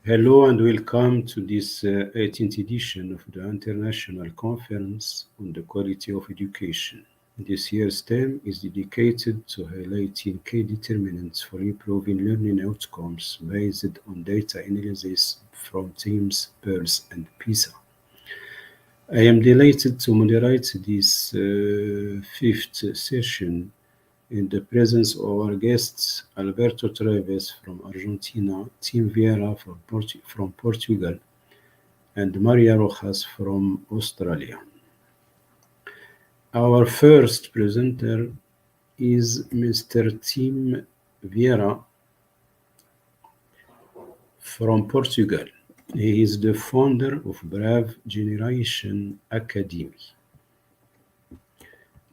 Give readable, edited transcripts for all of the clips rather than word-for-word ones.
Hello and welcome to this 18th edition of the International Conference on the Quality of Education. This year's theme is dedicated to highlighting key determinants for improving learning outcomes based on data analysis from TREVES, PEARLS, and PISA. I am delighted to moderate this fifth session in the presence of our guests Alberto TREVES from Argentina, Tim VIEIRA from Portugal, and Maria ROJAS from Australia. Our first presenter is Mr. Tim VIEIRA from Portugal. He is the founder of Brave Generation Academy.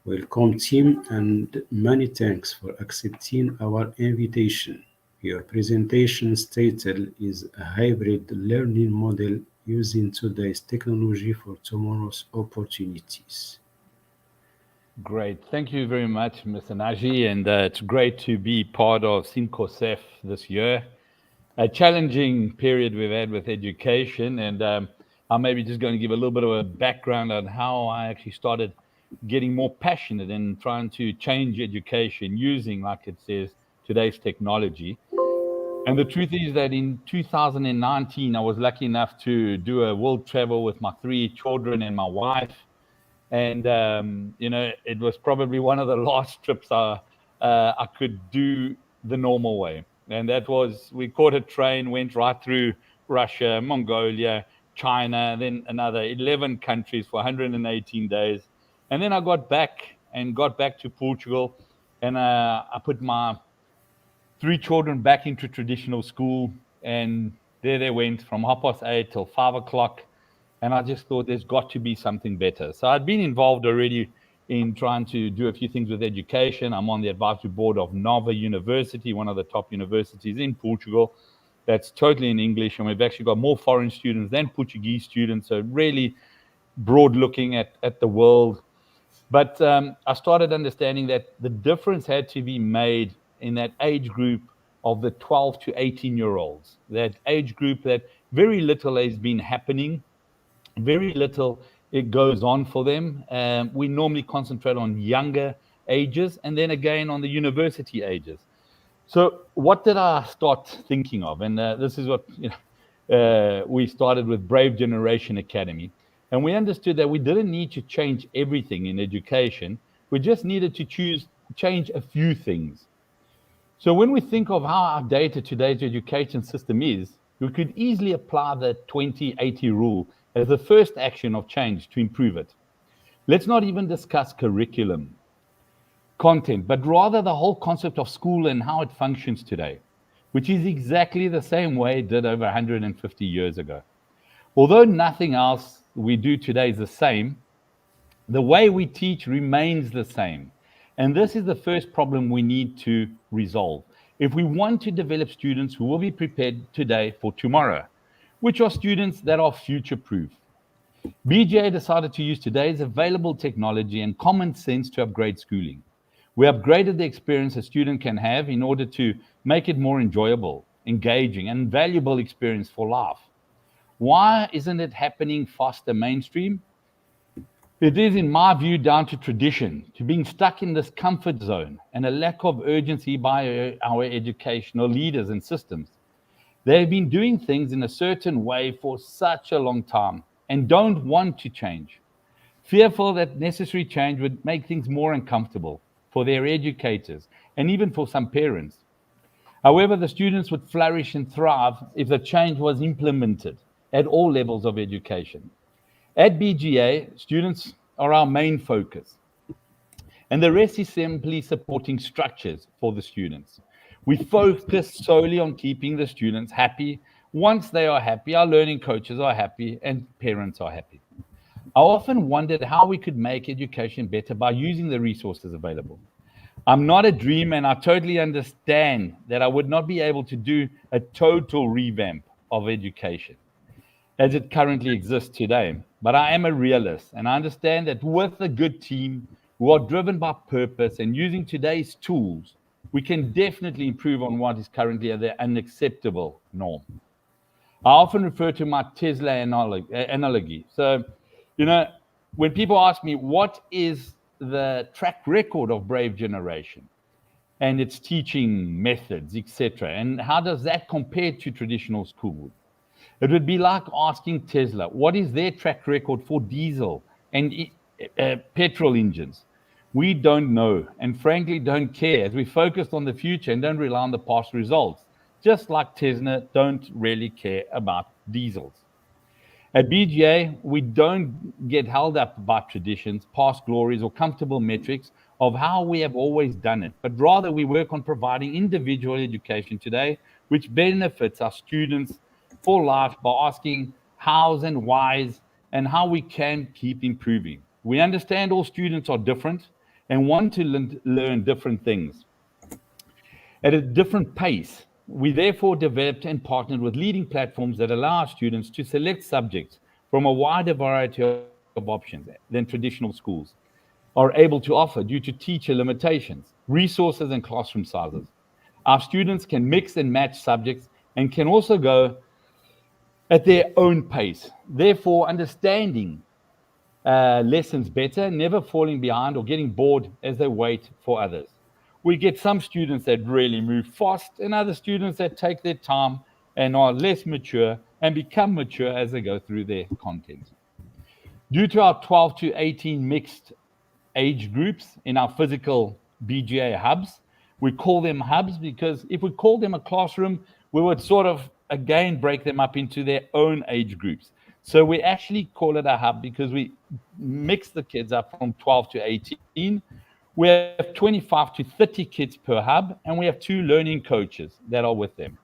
Welcome, Tim, and many thanks for accepting our invitation. Your presentation's title is A Hybrid Learning Model Using Today's Technology for Tomorrow's Opportunities. Great. Thank you very much, Mr. Naji, and it's great to be part of CIMQUSEF this year. A challenging period we've had with education, and I'm maybe just going to give a little bit of a background on how I actually started getting more passionate in trying to change education using, like it says, today's technology. And the truth is that in 2019, I was lucky enough to do a world travel with my 3 children and my wife. And, it was probably one of the last trips I could do the normal way. And that was, we caught a train, went right through Russia, Mongolia, China, then another 11 countries for 118 days. And then I got back to Portugal, and I put my 3 children back into traditional school, and there they went from 8:30 till 5:00. And I just thought there's got to be something better. So I'd been involved already in trying to do a few things with education. I'm on the advisory board of Nova University, one of the top universities in Portugal. That's totally in English, and we've actually got more foreign students than Portuguese students, so really broad looking at the world. But I started understanding that the difference had to be made in that age group of the 12 to 18-year-olds, that age group that very little has been happening, very little it goes on for them. We normally concentrate on younger ages and then again on the university ages. So what did I start thinking of? And this is what we started with Brave Generation Academy. And we understood that we didn't need to change everything in education. We just needed to change a few things. So when we think of how outdated today's education system is, we could easily apply the 2080 rule as the first action of change to improve it. Let's not even discuss curriculum, content, but rather the whole concept of school and how it functions today, which is exactly the same way it did over 150 years ago. Although nothing else we do today is the same, the way we teach remains the same. And this is the first problem we need to resolve if we want to develop students who will be prepared today for tomorrow, which are students that are future-proof. BGA decided to use today's available technology and common sense to upgrade schooling. We upgraded the experience a student can have in order to make it more enjoyable, engaging, and valuable experience for life. Why isn't it happening faster mainstream? It is, in my view, down to tradition, to being stuck in this comfort zone and a lack of urgency by our educational leaders and systems. They've been doing things in a certain way for such a long time and don't want to change, fearful that necessary change would make things more uncomfortable for their educators and even for some parents. However, the students would flourish and thrive if the change was implemented at all levels of education. At BGA, students are our main focus, and the rest is simply supporting structures for the students. We focus solely on keeping the students happy. Once they are happy, our learning coaches are happy and parents are happy. I often wondered how we could make education better by using the resources available. I'm not a dreamer, and I totally understand that I would not be able to do a total revamp of education as it currently exists today. But I am a realist, and I understand that with a good team who are driven by purpose and using today's tools, we can definitely improve on what is currently the unacceptable norm. I often refer to my Tesla analogy. So, when people ask me, what is the track record of Brave Generation and its teaching methods, etc., and how does that compare to traditional school? It would be like asking Tesla, what is their track record for diesel and petrol engines? We don't know, and frankly don't care, as we focused on the future and don't rely on the past results, just like Tesla don't really care about diesels. At BGA, we don't get held up by traditions, past glories, or comfortable metrics of how we have always done it, but rather we work on providing individual education today, which benefits our students for life by asking hows and whys and how we can keep improving. We understand all students are different and want to learn different things at a different pace. We therefore developed and partnered with leading platforms that allow our students to select subjects from a wider variety of options than traditional schools are able to offer due to teacher limitations, resources, and classroom sizes. Our students can mix and match subjects and can also go at their own pace, therefore understanding lessons better, never falling behind or getting bored as they wait for others. We get some students that really move fast and other students that take their time and are less mature and become mature as they go through their content. Due to our 12 to 18 mixed age groups in our physical BGA hubs, we call them hubs because if we call them a classroom, we would sort of again break them up into their own age groups. So we actually call it a hub because we mix the kids up from 12 to 18. We have 25 to 30 kids per hub, and we have 2 learning coaches that are with them.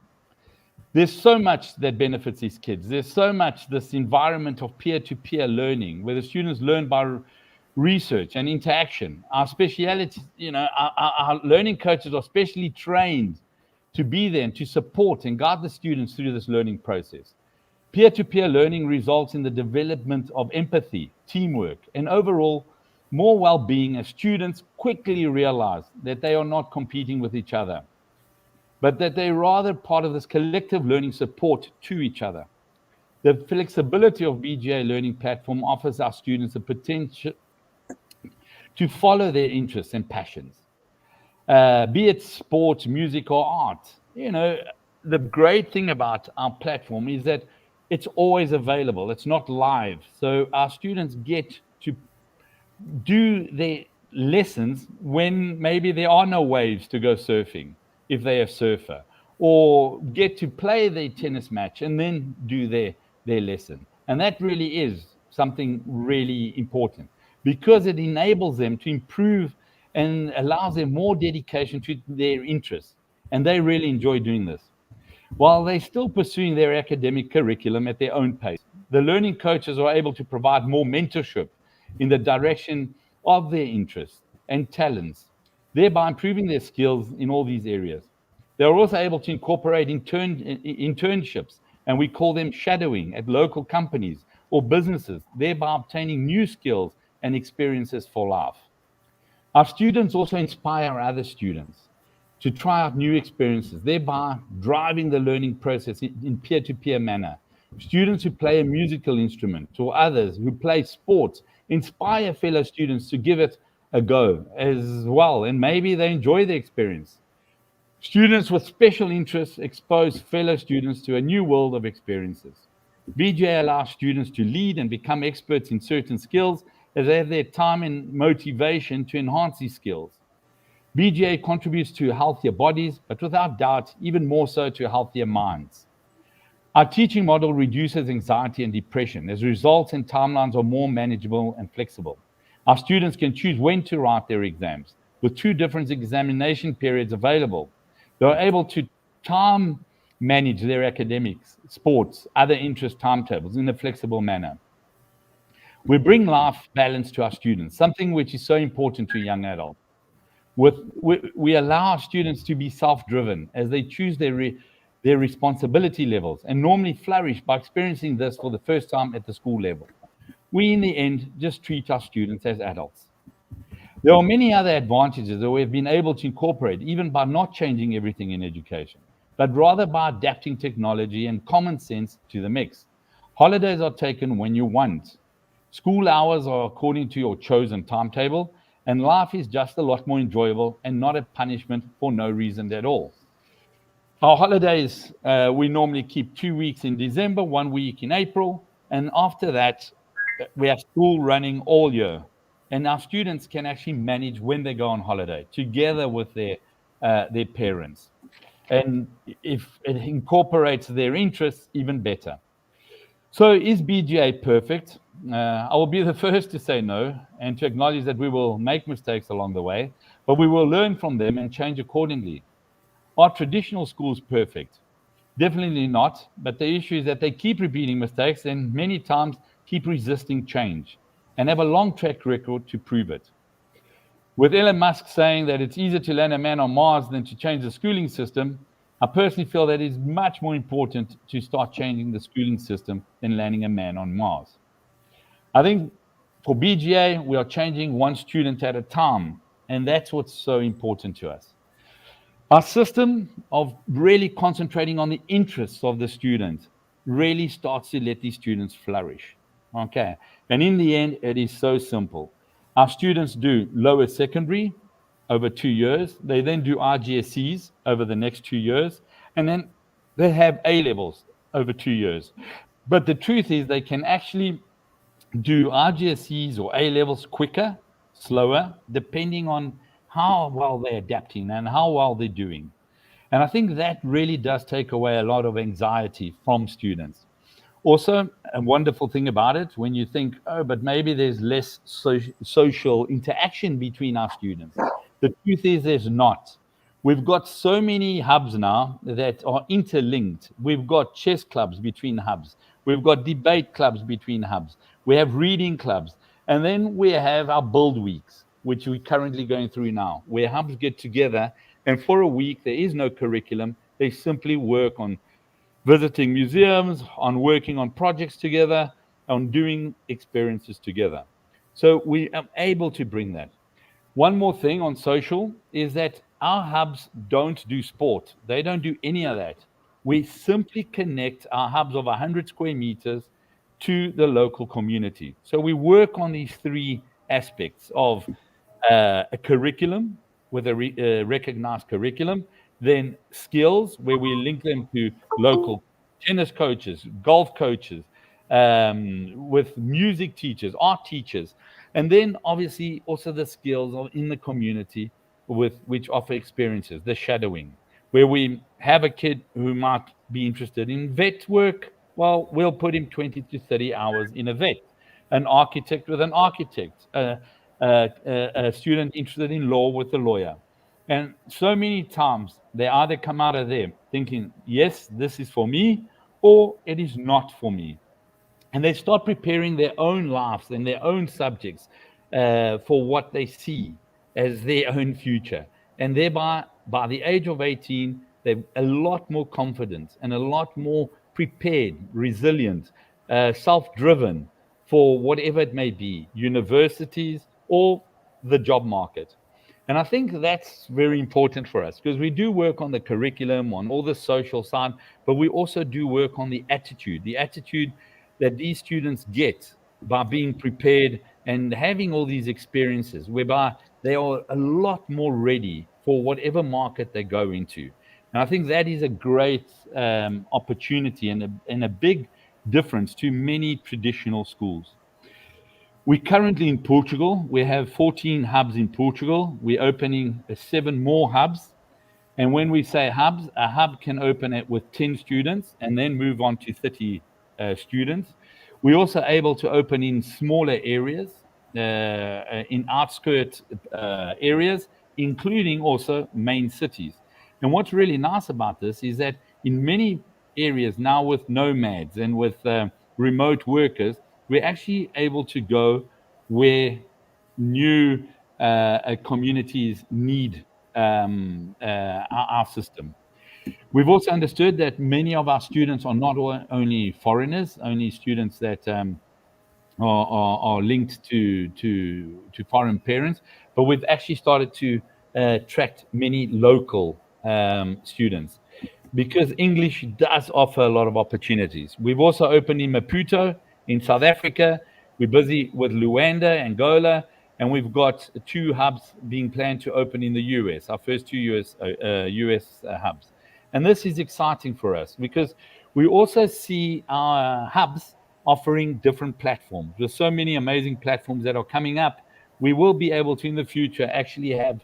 There's so much that benefits these kids. There's so much this environment of peer-to-peer learning where the students learn by research and interaction. Our speciality, our learning coaches are specially trained to be there and to support and guide the students through this learning process. Peer-to-peer learning results in the development of empathy, teamwork, and overall more well-being as students quickly realize that they are not competing with each other, but that they're rather part of this collective learning support to each other. The flexibility of BGA learning platform offers our students the potential to follow their interests and passions, be it sports, music, or art. The great thing about our platform is that it's always available. It's not live. So our students get to do their lessons when maybe there are no waves to go surfing, if they're a surfer, or get to play their tennis match and then do their lesson. And that really is something really important because it enables them to improve and allows them more dedication to their interests. And they really enjoy doing this, while they're still pursuing their academic curriculum at their own pace. The learning coaches are able to provide more mentorship in the direction of their interests and talents, thereby improving their skills in all these areas. They're also able to incorporate internships, and we call them shadowing at local companies or businesses, thereby obtaining new skills and experiences for life. Our students also inspire other students to try out new experiences, thereby driving the learning process in peer-to-peer manner. Students who play a musical instrument or others who play sports inspire fellow students to give it a go as well, and maybe they enjoy the experience. Students with special interests expose fellow students to a new world of experiences. BGA allows students to lead and become experts in certain skills as they have their time and motivation to enhance these skills. BGA contributes to healthier bodies, but without doubt, even more so to healthier minds. Our teaching model reduces anxiety and depression as results and timelines are more manageable and flexible. Our students can choose when to write their exams, with 2 different examination periods available. They're able to time manage their academics, sports, other interest timetables in a flexible manner. We bring life balance to our students, something which is so important to young adults. We allow our students to be self-driven as they choose their responsibility levels and normally flourish by experiencing this for the first time at the school level. We, in the end, just treat our students as adults. There are many other advantages that we have been able to incorporate, even by not changing everything in education. but rather by adapting technology and common sense to the mix. Holidays are taken when you want. School hours are according to your chosen timetable, and life is just a lot more enjoyable and not a punishment for no reason at all. Our holidays, we normally keep 2 weeks in December, 1 week in April, and after that, we have school running all year. And our students can actually manage when they go on holiday together with their parents. And if it incorporates their interests, even better. So is BGA perfect? I will be the first to say no and to acknowledge that we will make mistakes along the way, but we will learn from them and change accordingly. Are traditional schools perfect? Definitely not, but the issue is that they keep repeating mistakes and many times keep resisting change and have a long track record to prove it. With Elon Musk saying that it's easier to land a man on Mars than to change the schooling system, I personally feel that it's much more important to start changing the schooling system than landing a man on Mars. I think for BGA, we are changing one student at a time, and that's what's so important to us. Our system of really concentrating on the interests of the student really starts to let these students flourish. Okay. And in the end, it is so simple. Our students do lower secondary over 2 years. They then do RGSCs over the next 2 years. And then they have A levels over 2 years. But the truth is, they can actually do RGSCs or A levels quicker, slower, depending on how well they're adapting and how well they're doing. And I think that really does take away a lot of anxiety from students. Also, a wonderful thing about it, when you think, oh, but maybe there's less social interaction between our students. The truth is there's not. We've got so many hubs now that are interlinked. We've got chess clubs between hubs. We've got debate clubs between hubs. We have reading clubs. And then we have our build weeks, which we're currently going through now, where hubs get together and for a week there is no curriculum. They simply work on visiting museums, on working on projects together, on doing experiences together. So we are able to bring that. One more thing on social is that our hubs don't do sport. They don't do any of that. We simply connect our hubs of 100 square meters to the local community. So we work on these three aspects of a curriculum with a recognized curriculum, then skills where we link them to local tennis coaches, golf coaches, with music teachers, art teachers, and then obviously also the skills in the community with which offer experiences, the shadowing, where we have a kid who might be interested in vet work. Well, we'll put him 20 to 30 hours in a vet, an architect with an architect, a student interested in law with a lawyer. And so many times they either come out of there thinking, yes, this is for me, or it is not for me. And they start preparing their own lives and their own subjects for what they see as their own future. And thereby, by the age of 18, they're a lot more confident and a lot more prepared, resilient, self-driven for whatever it may be, universities or the job market. And I think that's very important for us because we do work on the curriculum, on all the social side, but we also do work on the attitude that these students get by being prepared and having all these experiences, whereby they are a lot more ready for whatever market they go into. And I think that is a great opportunity and a big difference to many traditional schools. We're currently in Portugal. We have 14 hubs in Portugal. We're opening 7 more hubs. And when we say hubs, a hub can open it with 10 students and then move on to 30 students. We're also able to open in smaller areas, in outskirt areas, including also main cities. And what's really nice about this is that in many areas now with nomads and with remote workers, we're actually able to go where new communities need our system. We've also understood that many of our students are not only foreigners, only students that are linked to foreign parents, but we've actually started to attract many local students. because English does offer a lot of opportunities. We've also opened in Maputo in South Africa. We're busy with Luanda, Angola, and we've got 2 hubs being planned to open in the US, our first 2 US hubs. And this is exciting for us because we also see our hubs offering different platforms. There's so many amazing platforms that are coming up. We will be able to, in the future, actually have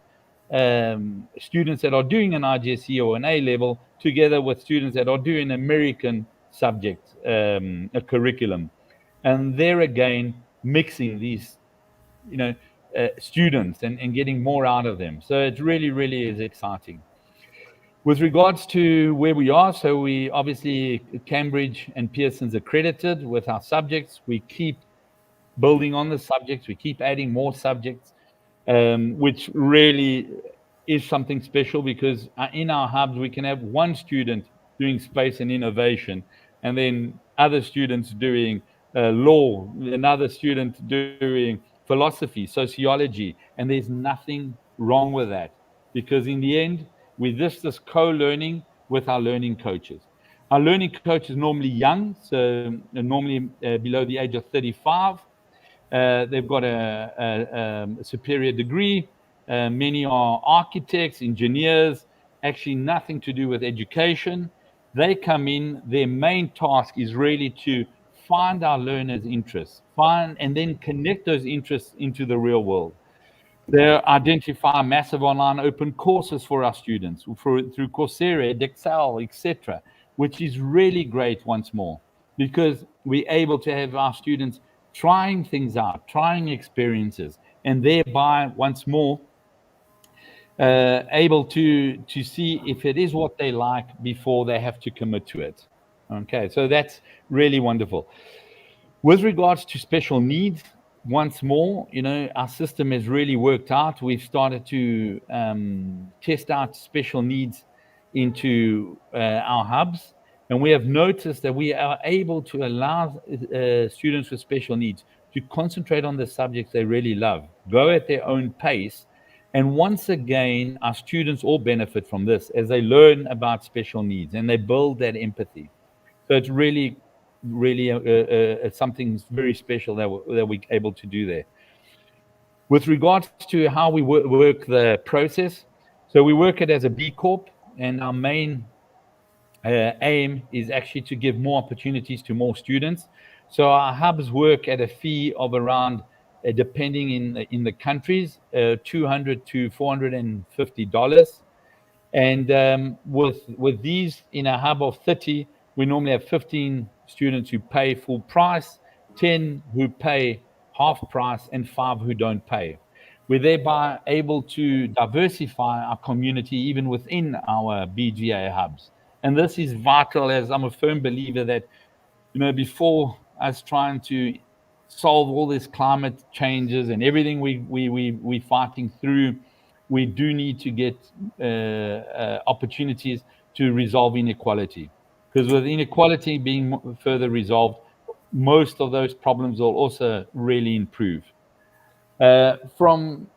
students that are doing an IGCSE or an A level together with students that are doing American subject a curriculum, and there again mixing these, students and getting more out of them. So it really, really is exciting. With regards to where we are, so we obviously Cambridge and Pearson's accredited with our subjects. We keep building on the subjects. We keep adding more subjects, which really is something special because in our hubs we can have one student doing space and innovation, and then other students doing law, another student doing philosophy, sociology, and there's nothing wrong with that because in the end we this co-learning with our learning coaches. Our learning coach is normally young, so normally below the age of 35. They've got a superior degree. Many are architects, engineers, actually nothing to do with education. They come in, their main task is really to find our learners' interests, find and then connect those interests into the real world. They identify massive online open courses for our students through Coursera, Edexcel, etc., which is really great once more because we're able to have our students trying things out, trying experiences, and thereby once more able to see if it is what they like before they have to commit to it. Okay, so that's really wonderful. With regards to special needs, once more, our system has really worked out. We've started to test out special needs into our hubs, and we have noticed that we are able to allow students with special needs to concentrate on the subjects they really love, go at their own pace. And once again, our students all benefit from this as they learn about special needs and they build that empathy. So it's really, really something very special that we're able to do there. With regards to how we work the process, so we work it as a B Corp, and our main aim is actually to give more opportunities to more students. So our hubs work at a fee of around, depending in the countries, $200 to $450. And with these in a hub of 30, we normally have 15 students who pay full price, 10 who pay half price, and 5 who don't pay. We're thereby able to diversify our community even within our BGA hubs. And this is vital, as I'm a firm believer that, before us trying to solve all these climate changes and everything we're fighting through, we do need to get opportunities to resolve inequality. Because with inequality being further resolved, most of those problems will also really improve. From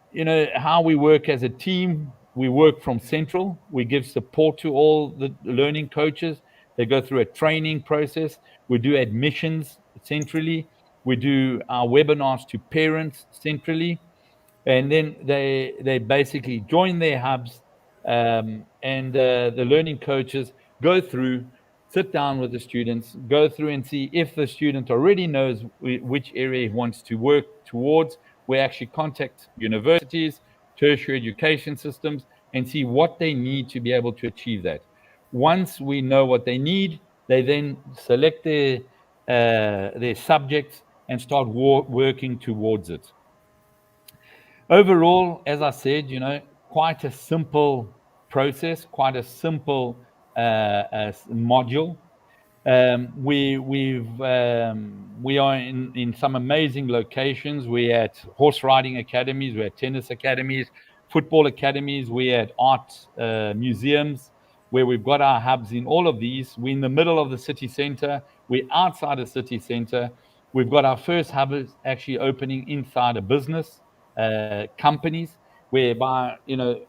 how we work as a team, we work from central. We give support to all the learning coaches. They go through a training process. We do admissions centrally. We do our webinars to parents centrally. And then they basically join their hubs, and the learning coaches go through, sit down with the students, go through and see if the student already knows which area he wants to work towards. We actually contact universities, tertiary education systems, and see what they need to be able to achieve that. Once we know what they need, they then select their subjects and start working towards it. Overall, as I said, quite a simple process, quite a simple module. We are in some amazing locations. We're at horse riding academies, we're at tennis academies, football academies, we're at art museums, where we've got our hubs in all of these. We're in the middle of the city center. We're outside the city center. We've got our first hub actually opening inside a business companies, whereby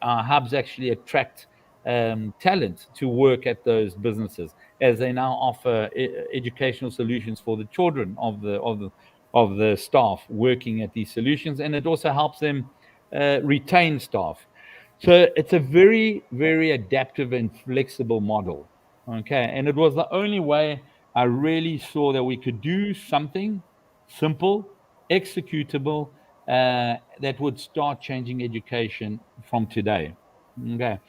our hubs actually attract talent to work at those businesses, as they now offer educational solutions for the children of the staff working at these solutions, and it also helps them retain staff. So it's a very, very adaptive and flexible model. Okay, and it was the only way I really saw that we could do something simple, executable, that would start changing education from today. Okay.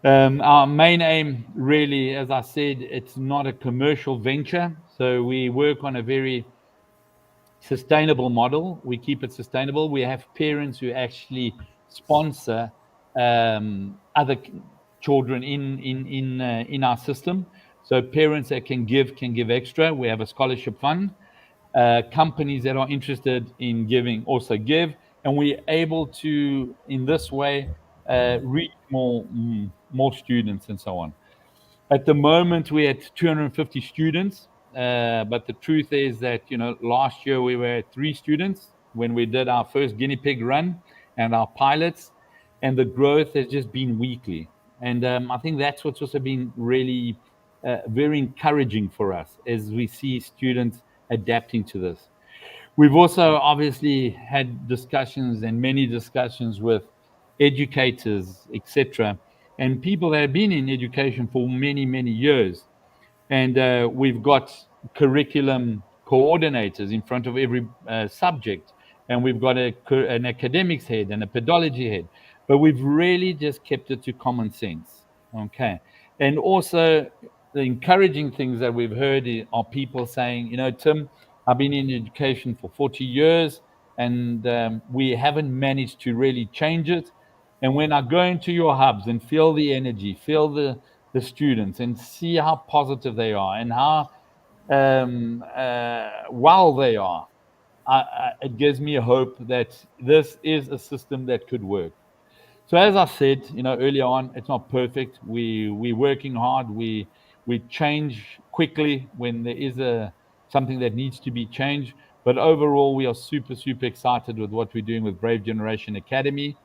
Our main aim, really, as I said, it's not a commercial venture. So we work on a very sustainable model. We keep it sustainable. We have parents who actually sponsor other children in our system. So parents that can give extra. We have a scholarship fund. Companies that are interested in giving also give, and we're able to, in this way, reach more students and so on. At the moment, we're at 250 students, but the truth is that, last year we were at 3 students when we did our first guinea pig run and our pilots, and the growth has just been weekly. And I think that's what's also been really very encouraging for us as we see students adapting to this. We've also obviously had discussions and many discussions with educators, etc., and people that have been in education for many, many years. And we've got curriculum coordinators in front of every subject, and we've got an academics head and a pedology head, but we've really just kept it to common sense. Okay. And also, the encouraging things that we've heard are people saying, Tim, I've been in education for 40 years, and we haven't managed to really change it. And when I go into your hubs and feel the energy, feel the students, and see how positive they are and how well they are, it gives me hope that this is a system that could work. So as I said, earlier on, it's not perfect. We're working hard. We change quickly when there is something that needs to be changed. But overall, we are super, super excited with what we're doing with Brave Generation Academy.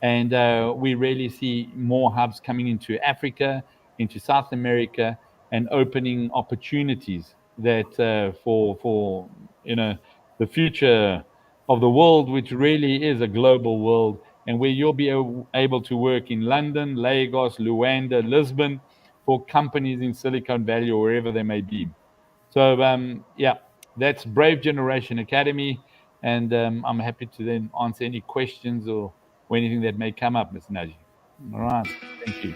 And we really see more hubs coming into Africa, into South America, and opening opportunities that for the future of the world, which really is a global world, and where you'll be able to work in London, Lagos, Luanda, Lisbon, for companies in Silicon Valley or wherever they may be. So yeah, that's Brave Generation Academy, and I'm happy to then answer any questions or anything that may come up, Mr. Naji. All right, thank you.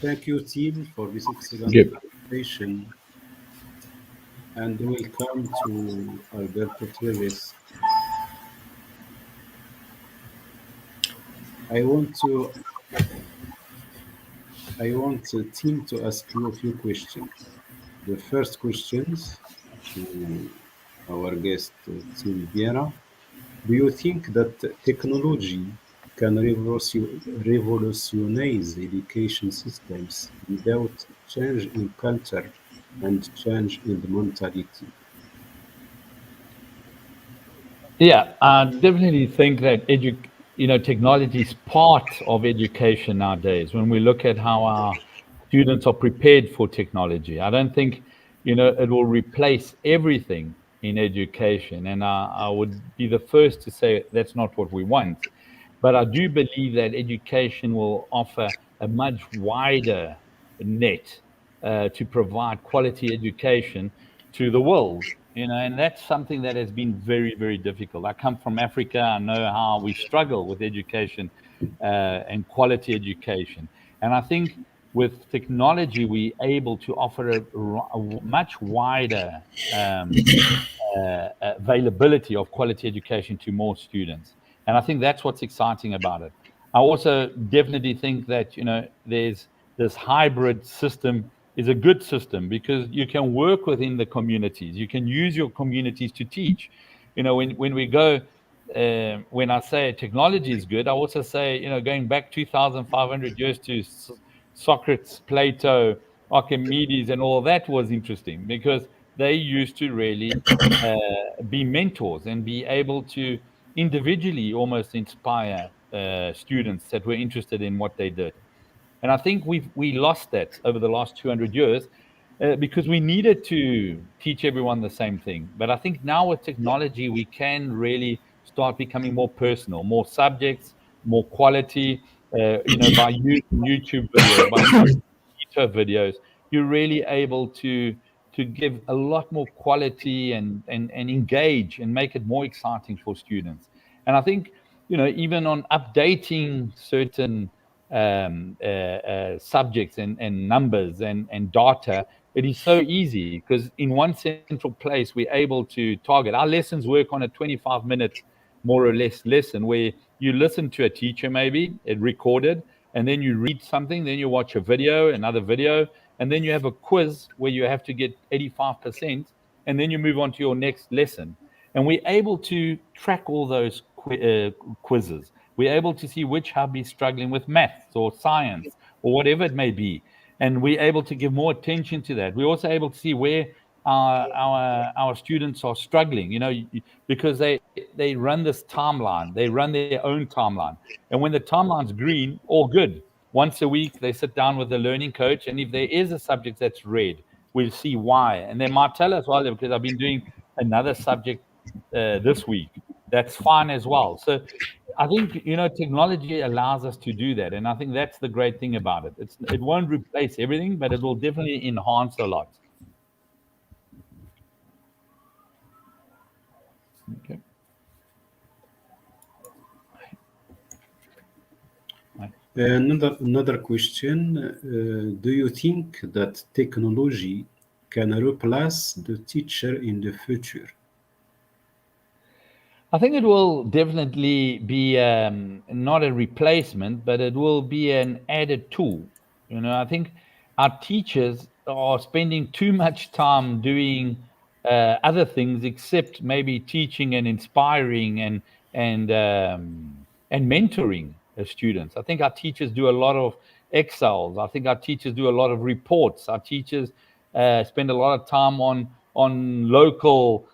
Thank you, team, for this excellent Yep. presentation. And welcome to Alberto TREVES. I want the team to ask you a few questions. The first questions to our guest, Team VIEIRA. Do you think that technology can revolutionize education systems without change in culture and change in the mentality? Yeah, I definitely think that technology is part of education nowadays. When we look at how our students are prepared for technology, I don't think it will replace everything in education, and I would be the first to say that's not what we want. But I do believe that education will offer a much wider net to provide quality education to the world. And that's something that has been very, very difficult. I come from Africa. I know how we struggle with education and quality education. And I think with technology, we're able to offer a much wider availability of quality education to more students. And I think that's what's exciting about it. I also definitely think that, there's this hybrid system is a good system because you can work within the communities. You can use your communities to teach. When we go, when I say technology is good, I also say, going back 2,500 years to Socrates, Plato, Archimedes, and all that was interesting because they used to really be mentors and be able to individually almost inspire students that were interested in what they did. And I think we lost that over the last 200 years because we needed to teach everyone the same thing. But I think now with technology, we can really start becoming more personal, more subjects, more quality. By using YouTube videos, by YouTube videos, you're really able to give a lot more quality and engage and make it more exciting for students. And I think, even on updating certain subjects and numbers and data, it is so easy because in one central place we're able to target. Our lessons work on a 25-minute, more or less, lesson where you listen to a teacher, maybe it recorded, and then you read something, then you watch a video, another video, and then you have a quiz where you have to get 85%, and then you move on to your next lesson. And we're able to track all those quizzes. We're able to see which hub is struggling with maths or science or whatever it may be. And we're able to give more attention to that. We're also able to see where our students are struggling, because they run this timeline. They run their own timeline. And when the timeline's green, all good. Once a week, they sit down with the learning coach. And if there is a subject that's red, we'll see why. And they might tell us, well, because I've been doing another subject this week. That's fine as well. So I think technology allows us to do that, and I think that's the great thing about it. It won't replace everything, but it will definitely enhance a lot. Okay. Another question, do you think that technology can replace the teacher in the future? I think it will definitely be not a replacement, but it will be an added tool. I think our teachers are spending too much time doing other things except maybe teaching and inspiring and mentoring students. I think our teachers do a lot of Excels. I think our teachers do a lot of reports. Our teachers spend a lot of time on local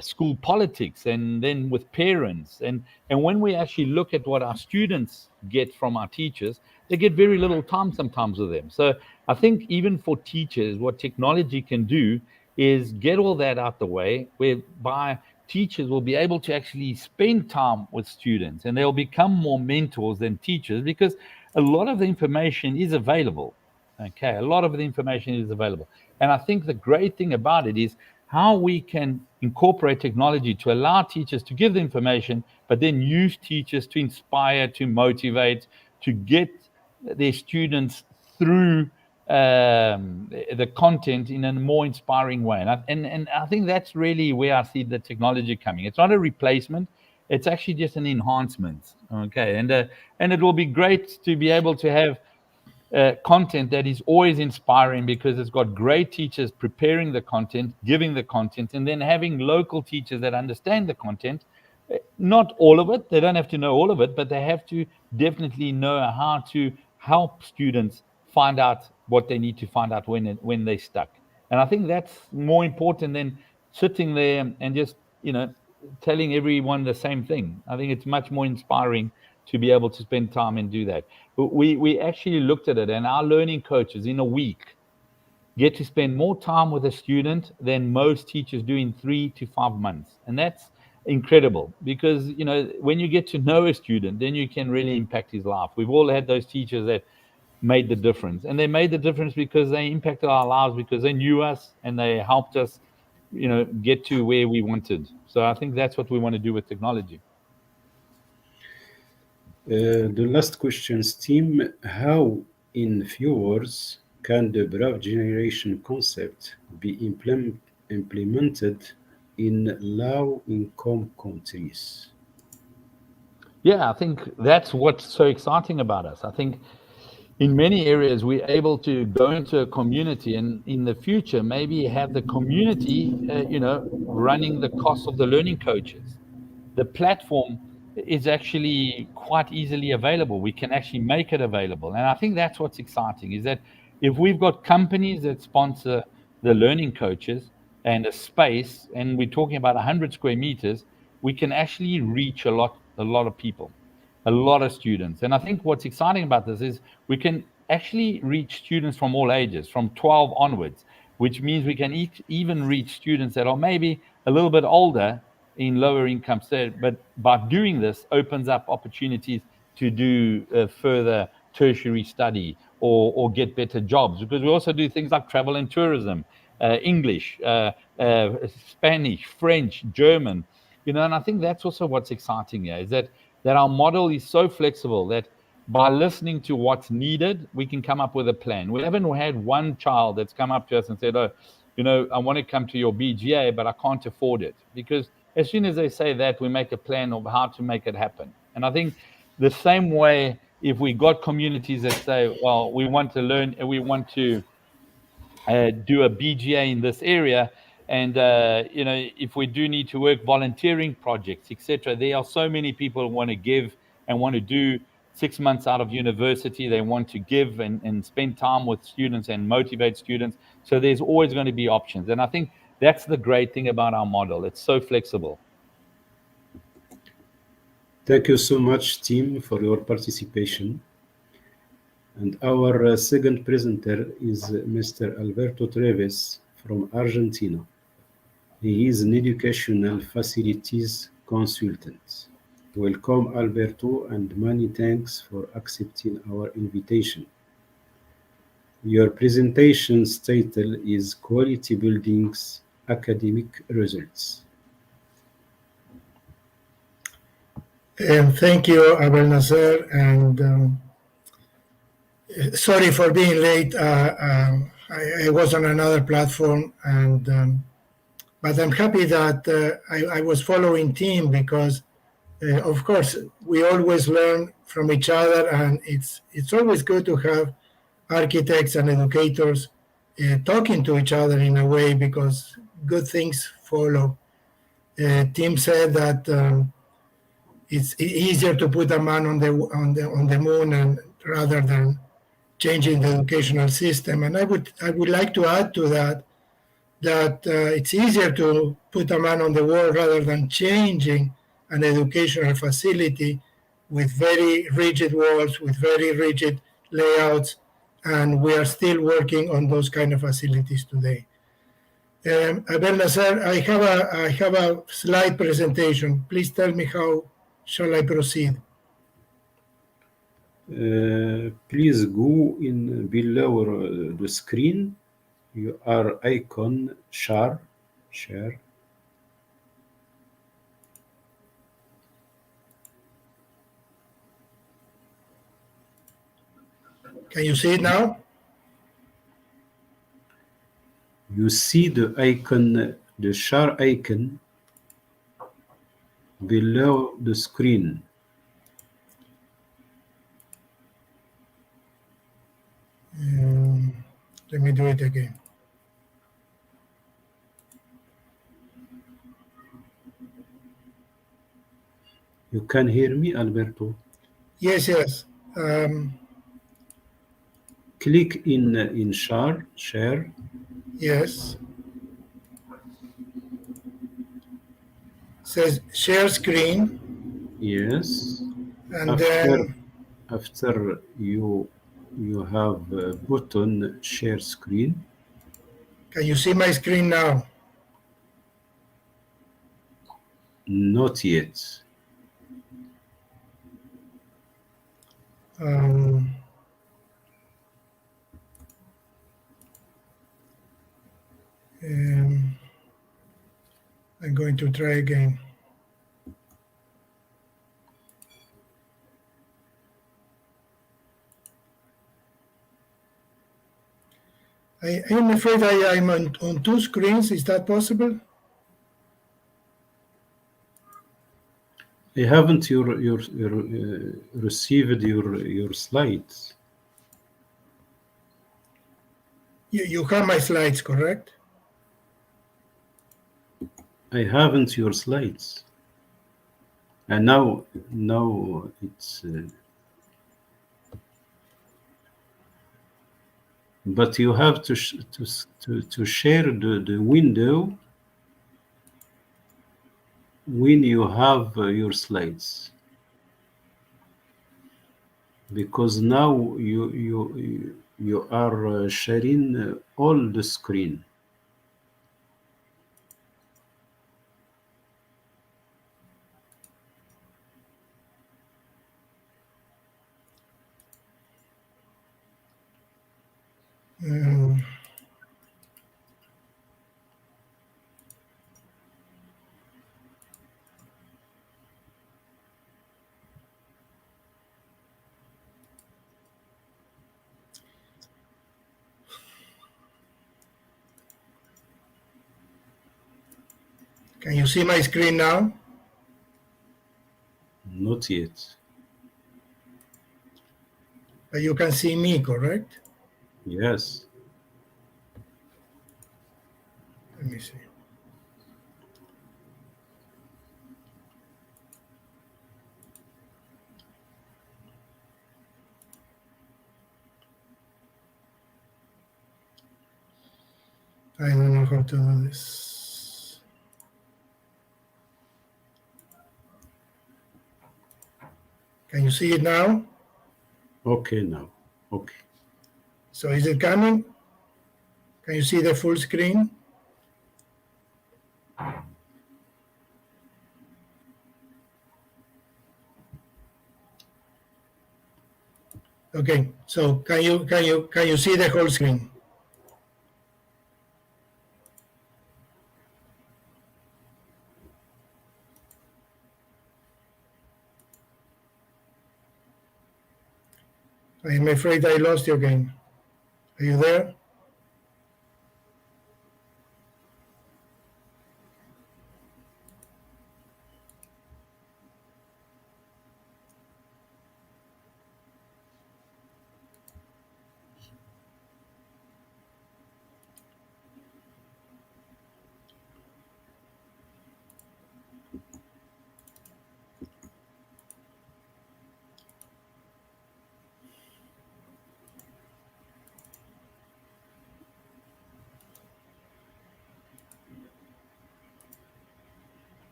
school politics and then with parents. And when we actually look at what our students get from our teachers, they get very little time sometimes with them. So I think even for teachers, what technology can do is get all that out the way, whereby teachers will be able to actually spend time with students and they'll become more mentors than teachers because a lot of the information is available. Okay, a lot of the information is available. And I think the great thing about it is how we can incorporate technology to allow teachers to give the information, but then use teachers to inspire, to motivate, to get their students through the content in a more inspiring way. And I think that's really where I see the technology coming. It's not a replacement. It's actually just an enhancement. Okay, and it will be great to be able to have content that is always inspiring because it's got great teachers preparing the content, giving the content, and then having local teachers that understand the content. Not all of it, they don't have to know all of it, but they have to definitely know how to help students find out what they need to find out when they're stuck. And I think that's more important than sitting there and just telling everyone the same thing. I think it's much more inspiring to be able to spend time and do that. But we actually looked at it, and our learning coaches in a week get to spend more time with a student than most teachers do in 3 to 5 months. And that's incredible because, when you get to know a student, then you can really impact his life. We've all had those teachers that made the difference, and they made the difference because they impacted our lives, because they knew us and they helped us, get to where we wanted. So I think that's what we want to do with technology. The last questions, team. How, in few words, can the brave generation concept be implemented in low-income countries? Yeah, I think that's what's so exciting about us. I think in many areas we're able to go into a community, and in the future maybe have the community, running the cost of the learning coaches. The platform is actually quite easily available. We can actually make it available. And I think that's what's exciting, is that if we've got companies that sponsor the learning coaches and a space, and we're talking about 100 square meters, we can actually reach a lot of people, a lot of students. And I think what's exciting about this is we can actually reach students from all ages, from 12 onwards, which means we can even reach students that are maybe a little bit older in lower income state. But by doing this, opens up opportunities to do further tertiary study or get better jobs, because we also do things like travel and tourism, English, Spanish, French, German, and I think that's also what's exciting here, is that our model is so flexible that by listening to what's needed, we can come up with a plan. We haven't had one child that's come up to us and said, oh, I want to come to your BGA, but I can't afford it. Because as soon as they say that, we make a plan of how to make it happen. And I think the same way, if we got communities that say, well, we want to learn and we want to do a BGA in this area, and if we do need to work volunteering projects, etc., there are so many people who want to give and want to do 6 months out of university. They want to give and spend time with students and motivate students. So there's always going to be options, and I think that's the great thing about our model. It's so flexible. Thank you so much, team, for your participation. And our second presenter is Mr. Alberto TREVES from Argentina. He is an educational facilities consultant. Welcome, Alberto, and many thanks for accepting our invitation. Your presentation's title is Quality Building's Academic Results. Thank you, Abel Nasser, and sorry for being late. I was on another platform, and but I'm happy that I was following team, because, of course, we always learn from each other, and it's always good to have architects and educators talking to each other in a way, because good things follow. Tim said that it's easier to put a man on the moon, and rather than changing the educational system. And I would like to add to that it's easier to put a man on the wall rather than changing an educational facility with very rigid walls, with very rigid layouts, and we are still working on those kind of facilities today. Abel Nasser, I have a slide presentation. Please tell me how shall I proceed. Please go in below the screen. Your icon share. Can you see it now? You see the icon, the share icon below the screen. Let me do it again. You can hear me, Alberto? Yes. Click in share. Yes. says share screen. Yes. And then After you have button share screen. can you see my screen now? Not yet. I'm going to try again. I'm afraid I'm on two screens. Is that possible? I haven't received your slides. You have my slides, correct? I haven't your slides. And now it's. But you have to share the window when you have your slides, because now you are sharing all the screen. Can you see my screen now? Not yet. But you can see me, correct? Yes. Let me see. I don't know how to do this. Can you see it now? Okay, now. Okay. So is it coming? Can you see the full screen? Okay, so can you see the whole screen? I'm afraid I lost you again. Are you there?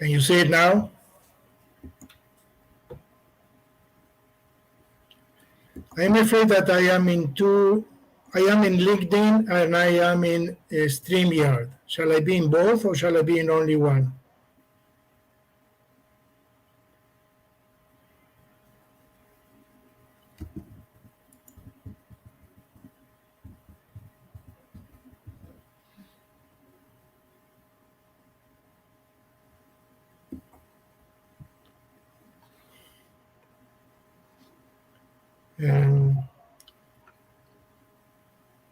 Can you see it now? I'm afraid that I am in LinkedIn and I am in StreamYard. Shall I be in both or shall I be in only one?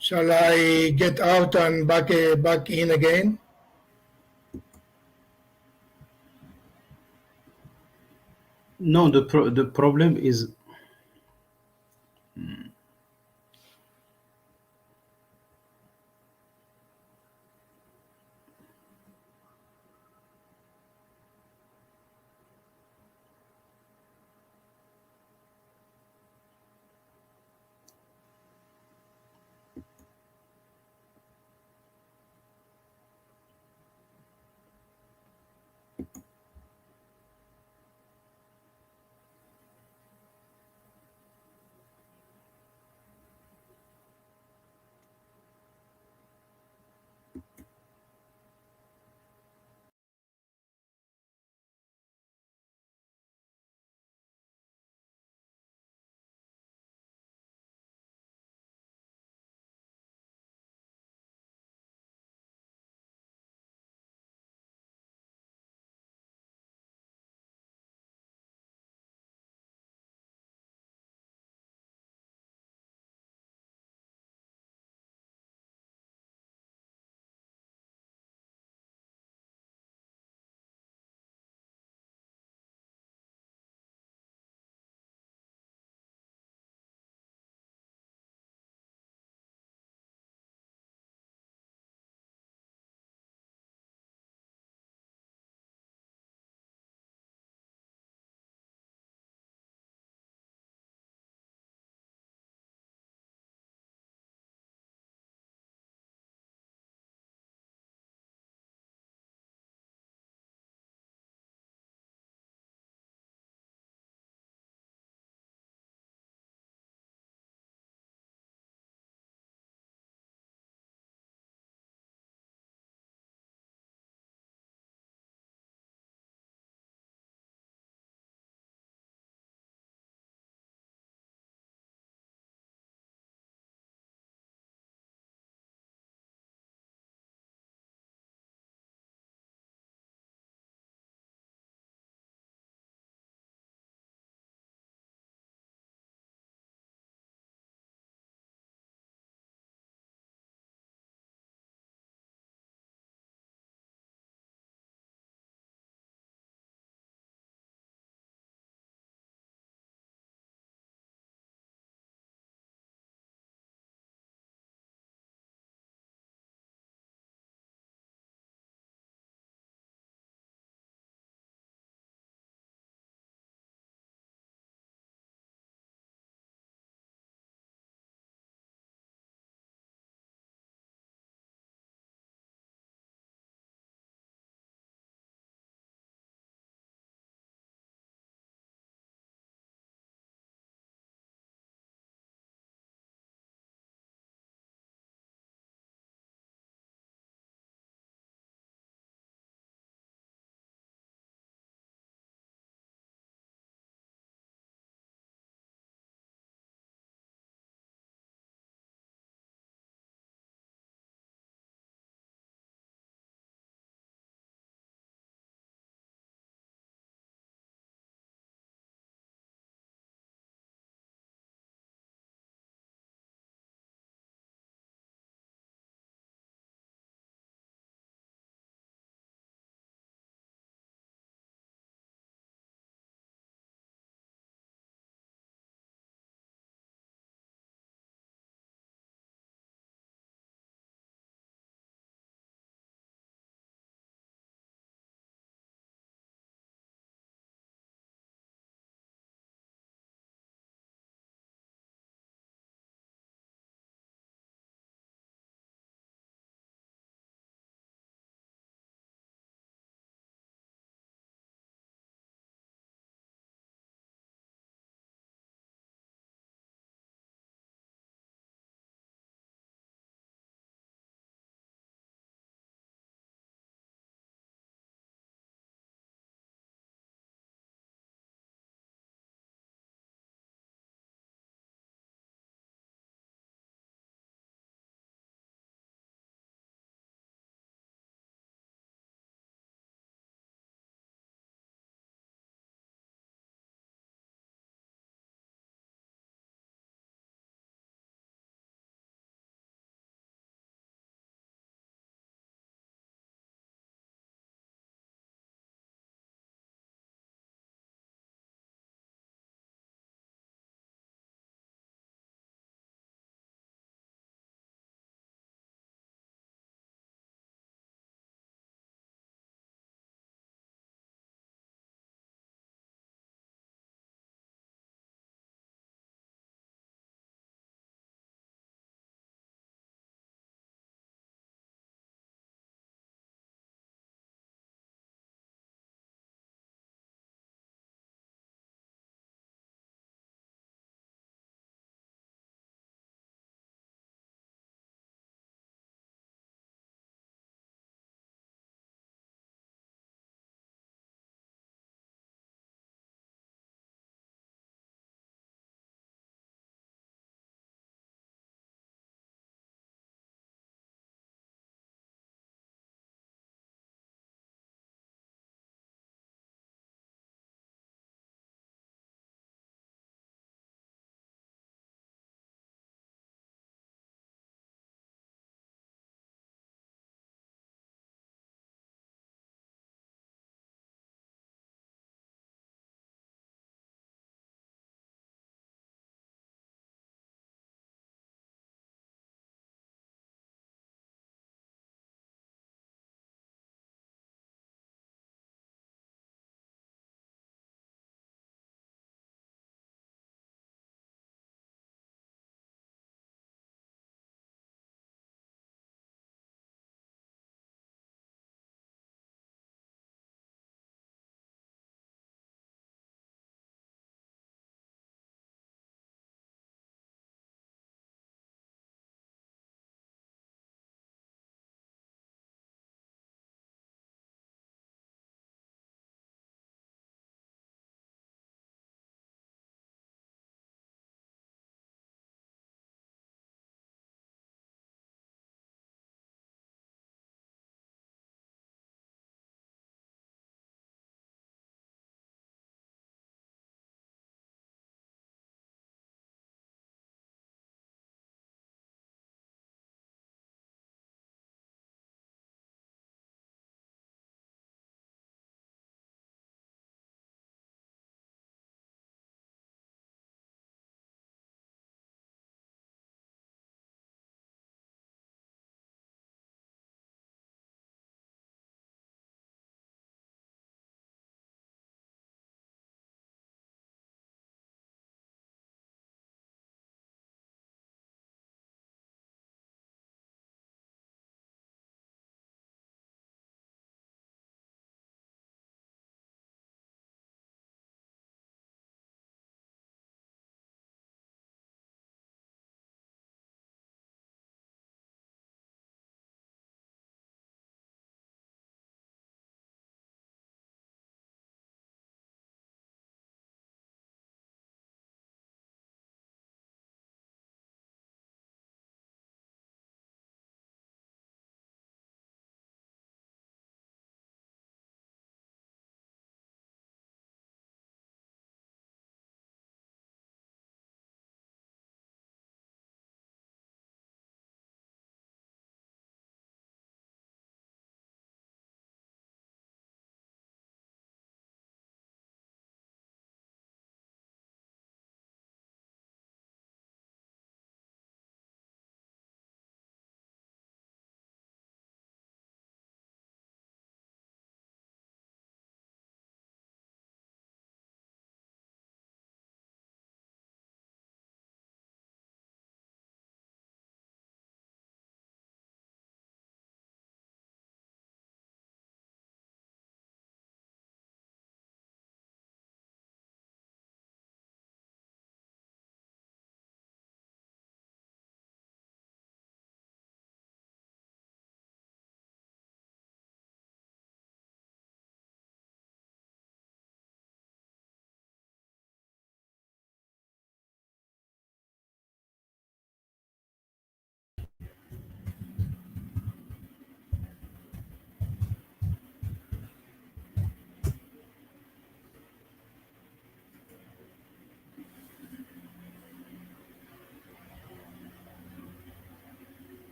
Shall I get out and back in again? No, the problem is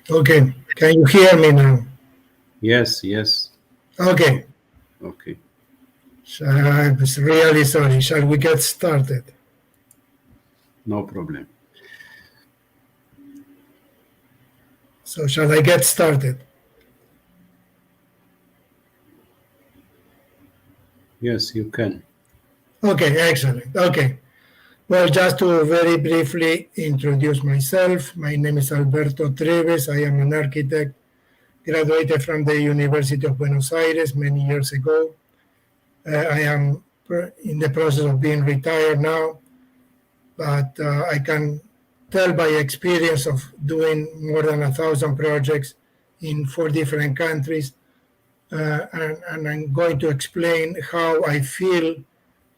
Okay, can you hear me now? Yes, yes. Okay, Okay. I'm really sorry. Shall we get started? No problem. So shall I get started? Yes, you can. Okay, excellent. Okay. Well, just to very briefly introduce myself, my name is Alberto TREVES. I am an architect, graduated from the University of Buenos Aires many years ago. I am in the process of being retired now, but I can tell by experience of doing more than 1,000 projects in 4 different countries, and I'm going to explain how I feel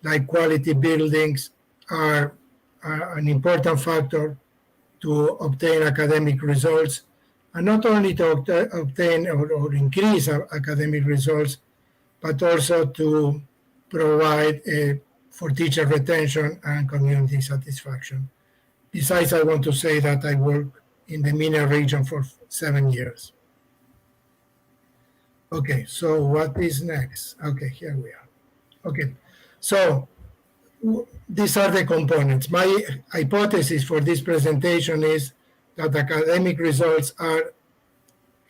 like quality buildings are an important factor to obtain academic results, and not only to obtain or increase academic results, but also to provide for teacher retention and community satisfaction. Besides, I want to say that I worked in the MENA region for 7 years. Okay, so what is next? Okay, here we are. Okay, so these are the components. My hypothesis for this presentation is that academic results are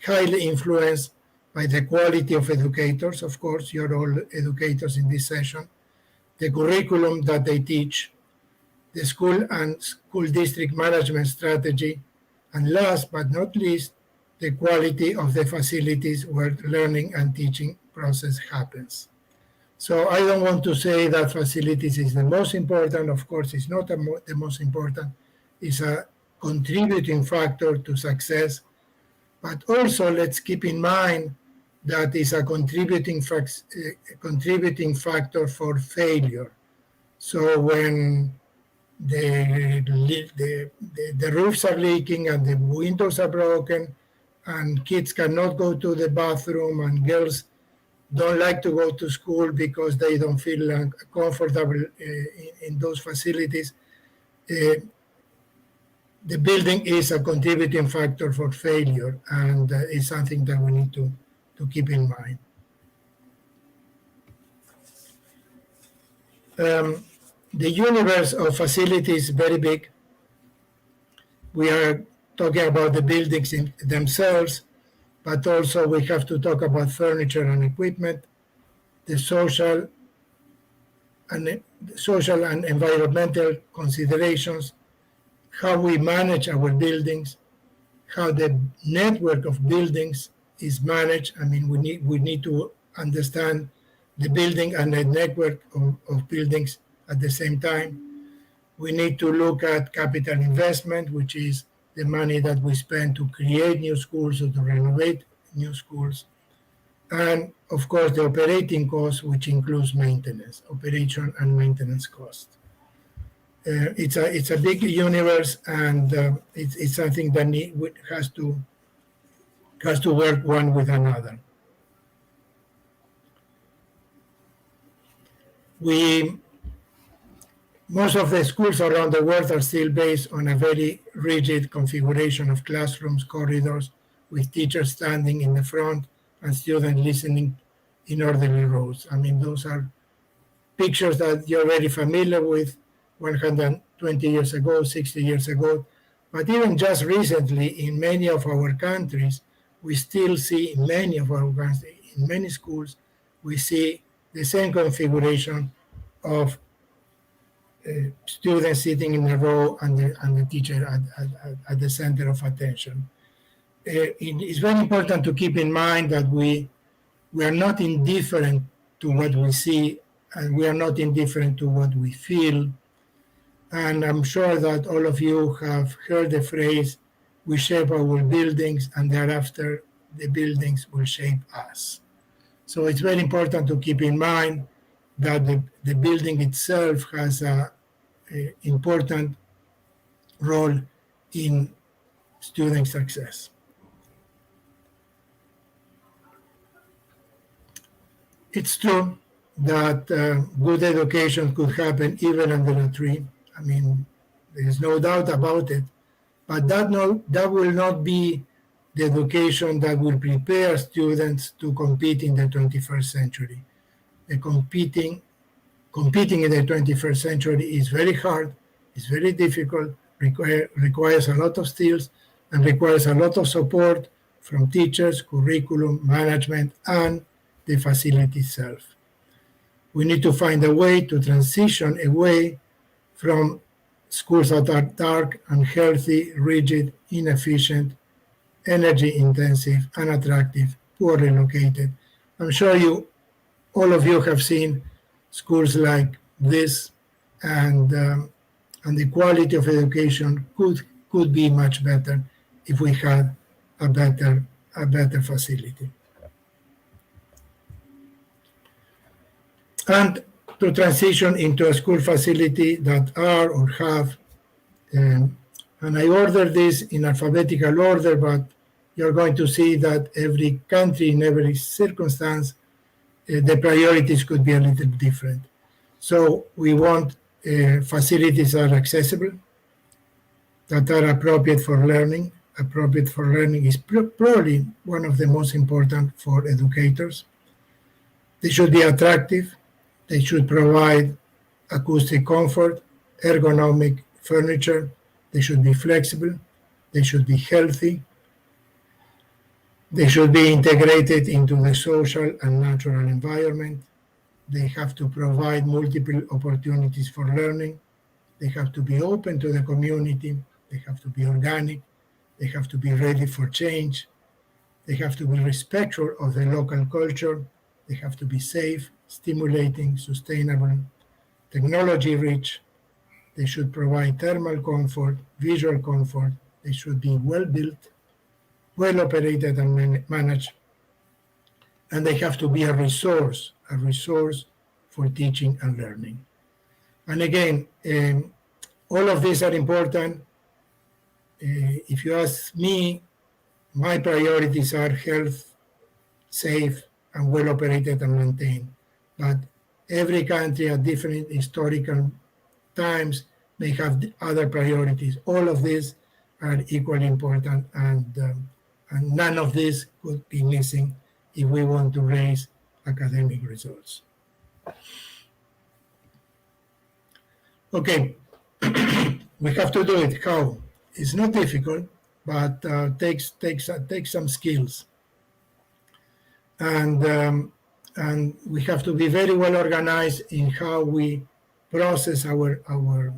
highly influenced by the quality of educators. Of course, you're all educators in this session. The curriculum that they teach, the school and school district management strategy, and last but not least, the quality of the facilities where learning and teaching process happens. So I don't want to say that facilities is the most important. Of course, it's not the most important. It's a contributing factor to success. But also, let's keep in mind that it's a contributing factor for failure. So when the roofs are leaking and the windows are broken and kids cannot go to the bathroom and girls don't like to go to school because they don't feel comfortable in those facilities, the building is a contributing factor for failure, and it's something that we need to keep in mind. The universe of facilities is very big. We are talking about the buildings themselves, but also we have to talk about furniture and equipment, the social and environmental considerations, how we manage our buildings, how the network of buildings is managed. I mean, we need to understand the building and the network of buildings at the same time. We need to look at capital investment, which is the money that we spend to create new schools or to renovate new schools. And of course, the operating cost, which includes maintenance, operation and maintenance cost. It's a big universe, and it's something that has to work one with another. Most of the schools around the world are still based on a very rigid configuration of classrooms, corridors, with teachers standing in the front and students listening in orderly rows. I mean, those are pictures that you're very familiar with 120 years ago, 60 years ago. But even just recently, in many of our countries, we still see in many schools, we see the same configuration of students sitting in a row and the teacher at the center of attention. It's very important to keep in mind that we are not indifferent to what we see, and we are not indifferent to what we feel. And I'm sure that all of you have heard the phrase, we shape our buildings and thereafter the buildings will shape us. So it's very important to keep in mind that the building itself has an important role in student success. It's true that good education could happen even under a tree. I mean, there is no doubt about it. But that will not be the education that will prepare students to compete in the 21st century. Competing in the 21st century is very hard, it's very difficult, requires a lot of skills, and requires a lot of support from teachers, curriculum, management, and the facility itself. We need to find a way to transition away from schools that are dark, unhealthy, rigid, inefficient, energy-intensive, unattractive, poorly located. I'm sure all of you have seen schools like this, and the quality of education could be much better if we had a better facility. And to transition into a school facility that are or have, and I ordered this in alphabetical order, but you're going to see that every country, in every circumstance, the priorities could be a little different. So we want facilities that are accessible, that are appropriate for learning. Appropriate for learning is probably one of the most important for educators. They should be attractive. They should provide acoustic comfort, ergonomic furniture. They should be flexible. They should be healthy. They should be integrated into the social and natural environment. They have to provide multiple opportunities for learning. They have to be open to the community. They have to be organic. They have to be ready for change. They have to be respectful of the local culture. They have to be safe, stimulating, sustainable, technology-rich. They should provide thermal comfort, visual comfort. They should be well-built, well-operated and managed. And they have to be a resource for teaching and learning. And again, all of these are important. If you ask me, my priorities are health, safe, and well-operated and maintained. But every country at different historical times may have other priorities. All of these are equally important, and none of this could be missing if we want to raise academic results. Okay, we have to do it. How? It's not difficult, but takes some skills, and we have to be very well organized in how we process our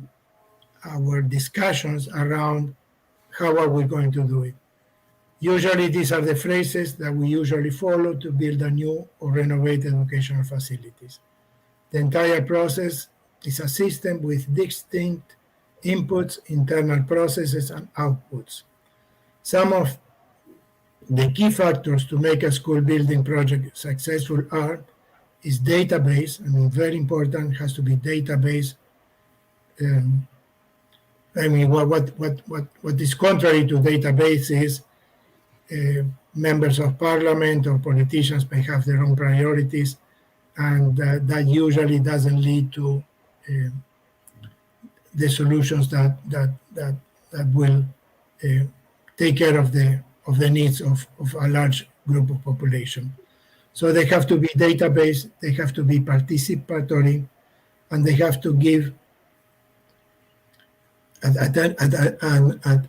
discussions around how are we going to do it. Usually these are the phrases that we usually follow to build a new or renovate educational facilities. The entire process is a system with distinct inputs, internal processes, and outputs. Some of the key factors to make a school building project successful is database. I mean, very important, has to be database. I mean, what is contrary to database is members of parliament or politicians may have their own priorities, and that usually doesn't lead to the solutions that will take care of the needs of a large group of population. So they have to be database, they have to be participatory, and they have to give at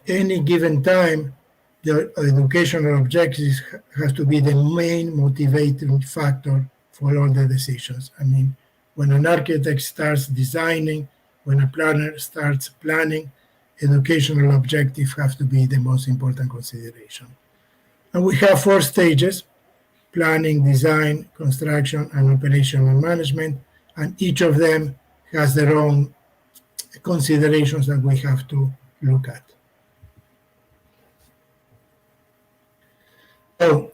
any given time. The educational objectives has to be the main motivating factor for all the decisions. I mean, when an architect starts designing, when a planner starts planning, educational objectives have to be the most important consideration. And we have 4 stages: planning, design, construction, and operational management, and each of them has their own considerations that we have to look at. So,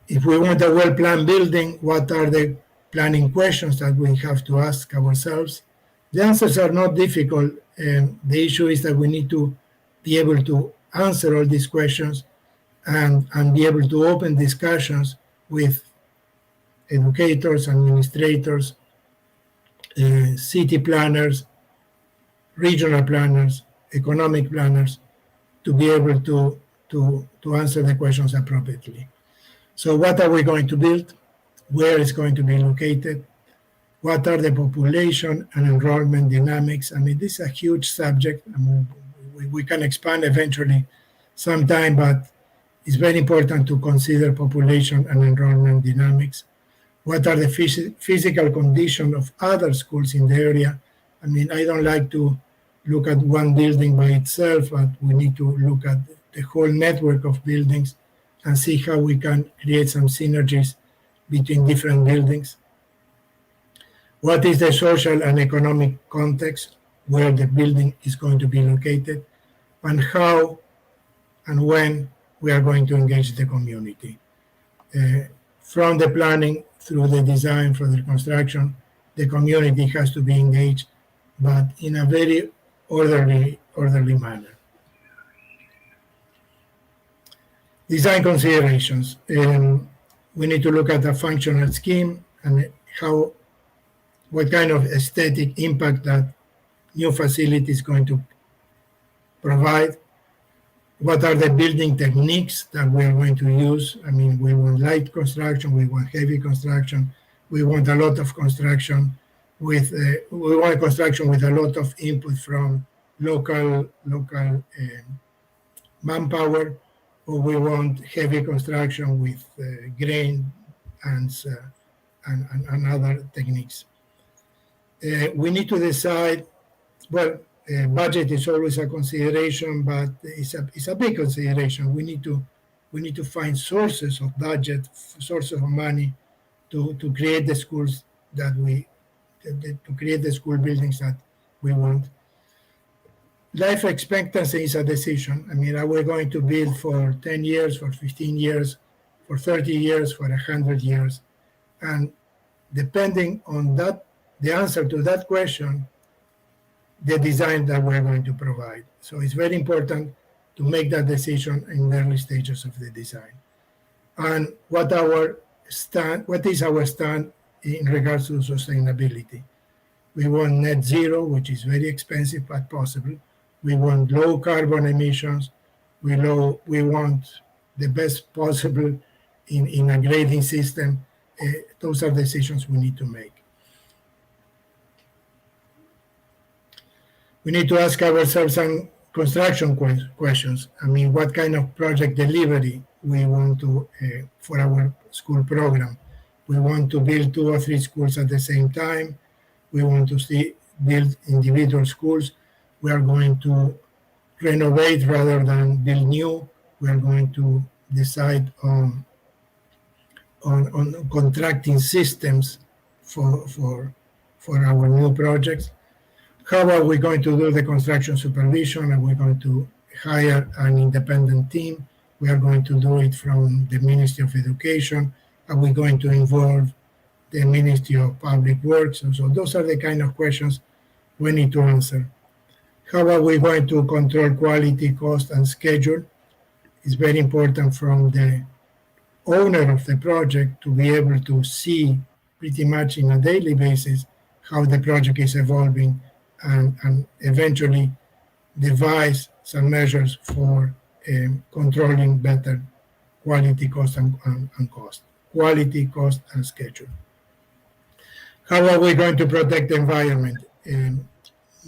if we want a well-planned building, what are the planning questions that we have to ask ourselves? The answers are not difficult. The issue is that we need to be able to answer all these questions and be able to open discussions with educators, administrators, city planners, regional planners, economic planners, to be able to to answer the questions appropriately. So what are we going to build? Where is going to be located? What are the population and enrollment dynamics? I mean, this is a huge subject. I mean, we can expand eventually sometime, but it's very important to consider population and enrollment dynamics. What are the physical conditions of other schools in the area? I mean, I don't like to look at one building by itself, but we need to look at the whole network of buildings and see how we can create some synergies between different buildings. What is the social and economic context where the building is going to be located, and how and when we are going to engage the community. From the planning through the design, from the construction, the community has to be engaged, but in a very orderly manner. Design considerations. We need to look at the functional scheme and what kind of aesthetic impact that new facility is going to provide. What are the building techniques that we are going to use? I mean, we want light construction, we want heavy construction, we want a lot of construction with we want construction with a lot of input from local manpower, or we want heavy construction with grain and other techniques. We need to decide, well, budget is always a consideration, but it's a big consideration. We need to find sources of budget, sources of money to create the schools to create the school buildings that we want. Life expectancy is a decision. I mean, are we going to build for 10 years, for 15 years, for 30 years, for 100 years? And depending on that, the answer to that question, the design that we're going to provide. So it's very important to make that decision in the early stages of the design. And what is our stand in regards to sustainability? We want net zero, which is very expensive but possible. We want low carbon emissions. We want the best possible in a grading system. Those are decisions we need to make. We need to ask ourselves some construction questions. I mean, what kind of project delivery we want to for our school program? We want to build 2 or 3 schools at the same time. We want to build individual schools. We are going to renovate rather than build new. We are going to decide on contracting systems for our new projects. How are we going to do the construction supervision? Are we going to hire an independent team? We are going to do it from the Ministry of Education. Are we going to involve the Ministry of Public Works? And so those are the kind of questions we need to answer. How are we going to control quality, cost, and schedule? It's very important from the owner of the project to be able to see pretty much on a daily basis how the project is evolving and eventually devise some measures for controlling better quality, cost, and cost. Quality, cost, and schedule. How are we going to protect the environment?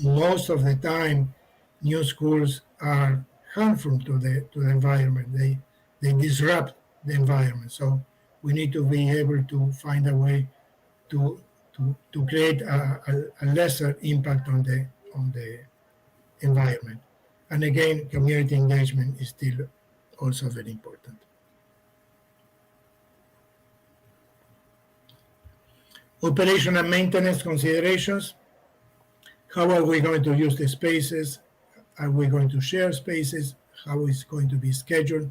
Most of the time, new schools are harmful to the environment. They disrupt the environment. So we need to be able to find a way to create a lesser impact on the environment. And again, community engagement is still also very important. Operation and maintenance considerations. How are we going to use the spaces? Are we going to share spaces? How is it going to be scheduled?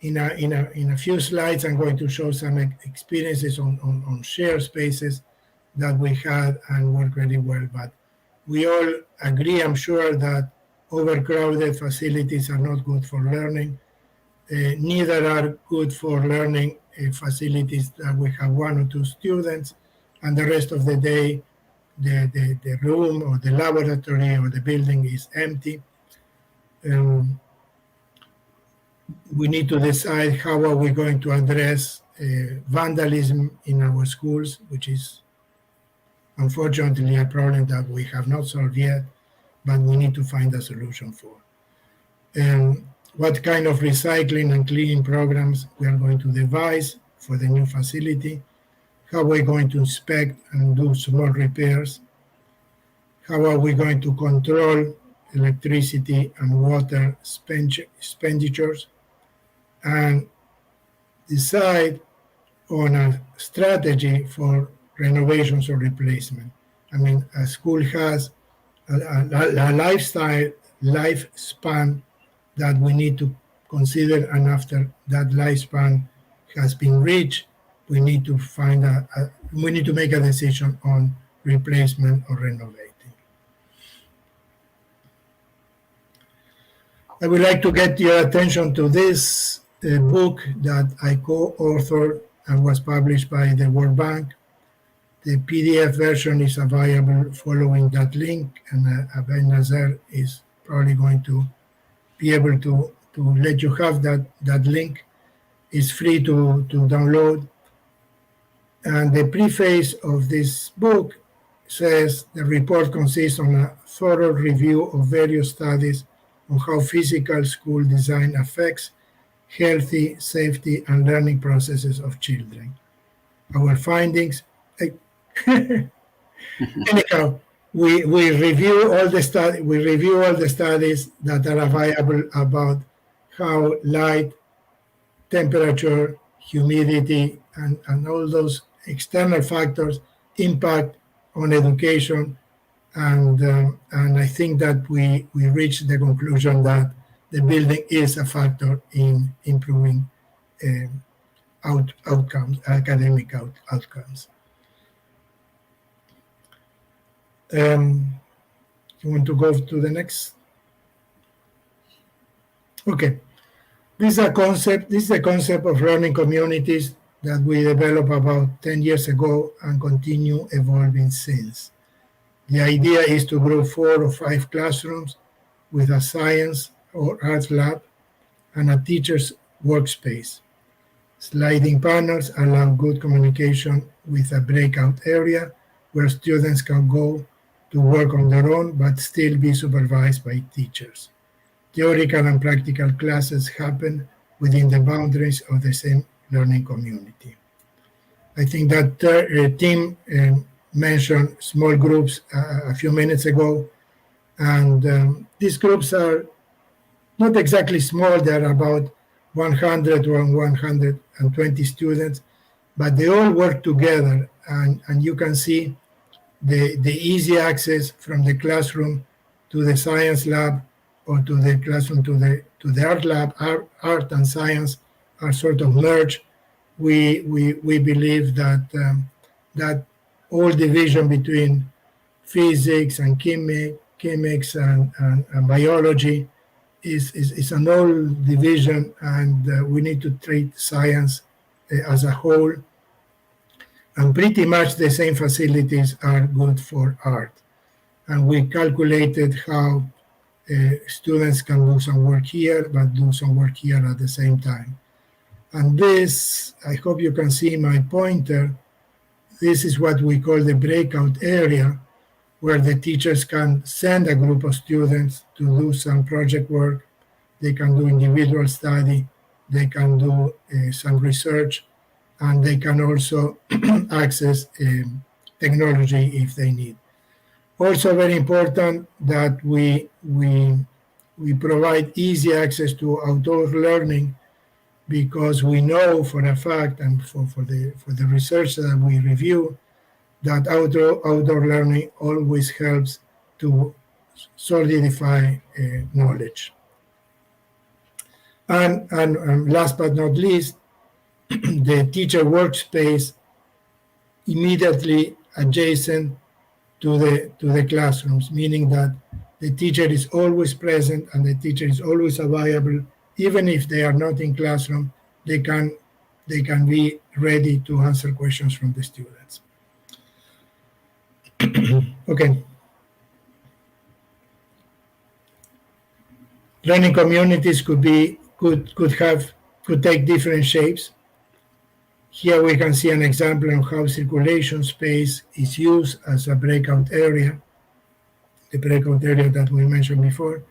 In a few slides, I'm going to show some experiences on shared spaces that we had and worked really well. But we all agree, I'm sure, that overcrowded facilities are not good for learning. Neither are good for learning facilities that we have 1 or 2 students, and the rest of the day, the room or the laboratory or the building is empty. we need to decide how are we going to address vandalism in our schools, which is unfortunately a problem that we have not solved yet, but we need to find a solution for. And what kind of recycling and cleaning programs we are going to devise for the new facility, how we're going to inspect and do small repairs, how are we going to control electricity and water expenditures, and decide on a strategy for renovations or replacement. I mean, a school has a lifespan that we need to consider, and after that lifespan has been reached, we need to we need to make a decision on replacement or renovating. I would like to get your attention to this book that I co-authored and was published by the World Bank. The PDF version is available following that link, and Abed Nazer is probably going to be able to let you have that link. It's free to download. And the preface of this book says the report consists on a thorough review of various studies on how physical school design affects healthy, safety, and learning processes of children. Our findings, anyhow, we review all the studies that are available about how light, temperature, humidity, and all those external factors impact on education. And I think that we reached the conclusion that the building is a factor in improving outcomes, academic outcomes. You want to go to the next? Okay. This is a concept of learning communities that we developed about 10 years ago and continue evolving since. The idea is to group 4 or 5 classrooms with a science or art lab and a teacher's workspace. Sliding panels allow good communication with a breakout area where students can go to work on their own but still be supervised by teachers. Theoretical and practical classes happen within the boundaries of the same learning community. I think that Tim mentioned small groups a few minutes ago, and these groups are not exactly small. They're about 100 or 120 students, but they all work together, and you can see the easy access from the classroom to the science lab or to the classroom to the art lab. Art and science are sort of merged. We believe that that all division between physics and chemics and biology is an old division, and we need to treat science as a whole. And pretty much the same facilities are good for art. And we calculated how students can do some work here, but do some work here at the same time. And this, I hope you can see my pointer, this is what we call the breakout area, where the teachers can send a group of students to do some project work. They can do individual study, they can do some research, and they can also access technology if they need. Also very important that we provide easy access to outdoor learning, because we know for a fact, and for the research that we review, that outdoor learning always helps to solidify knowledge. And last but not least, the teacher workspace immediately adjacent to the classrooms, meaning that the teacher is always present and the teacher is always available. Even if they are not in classroom, they can be ready to answer questions from the students. Okay. Learning communities could could take different shapes. Here we can see an example of how circulation space is used as a breakout area, the breakout area that we mentioned before.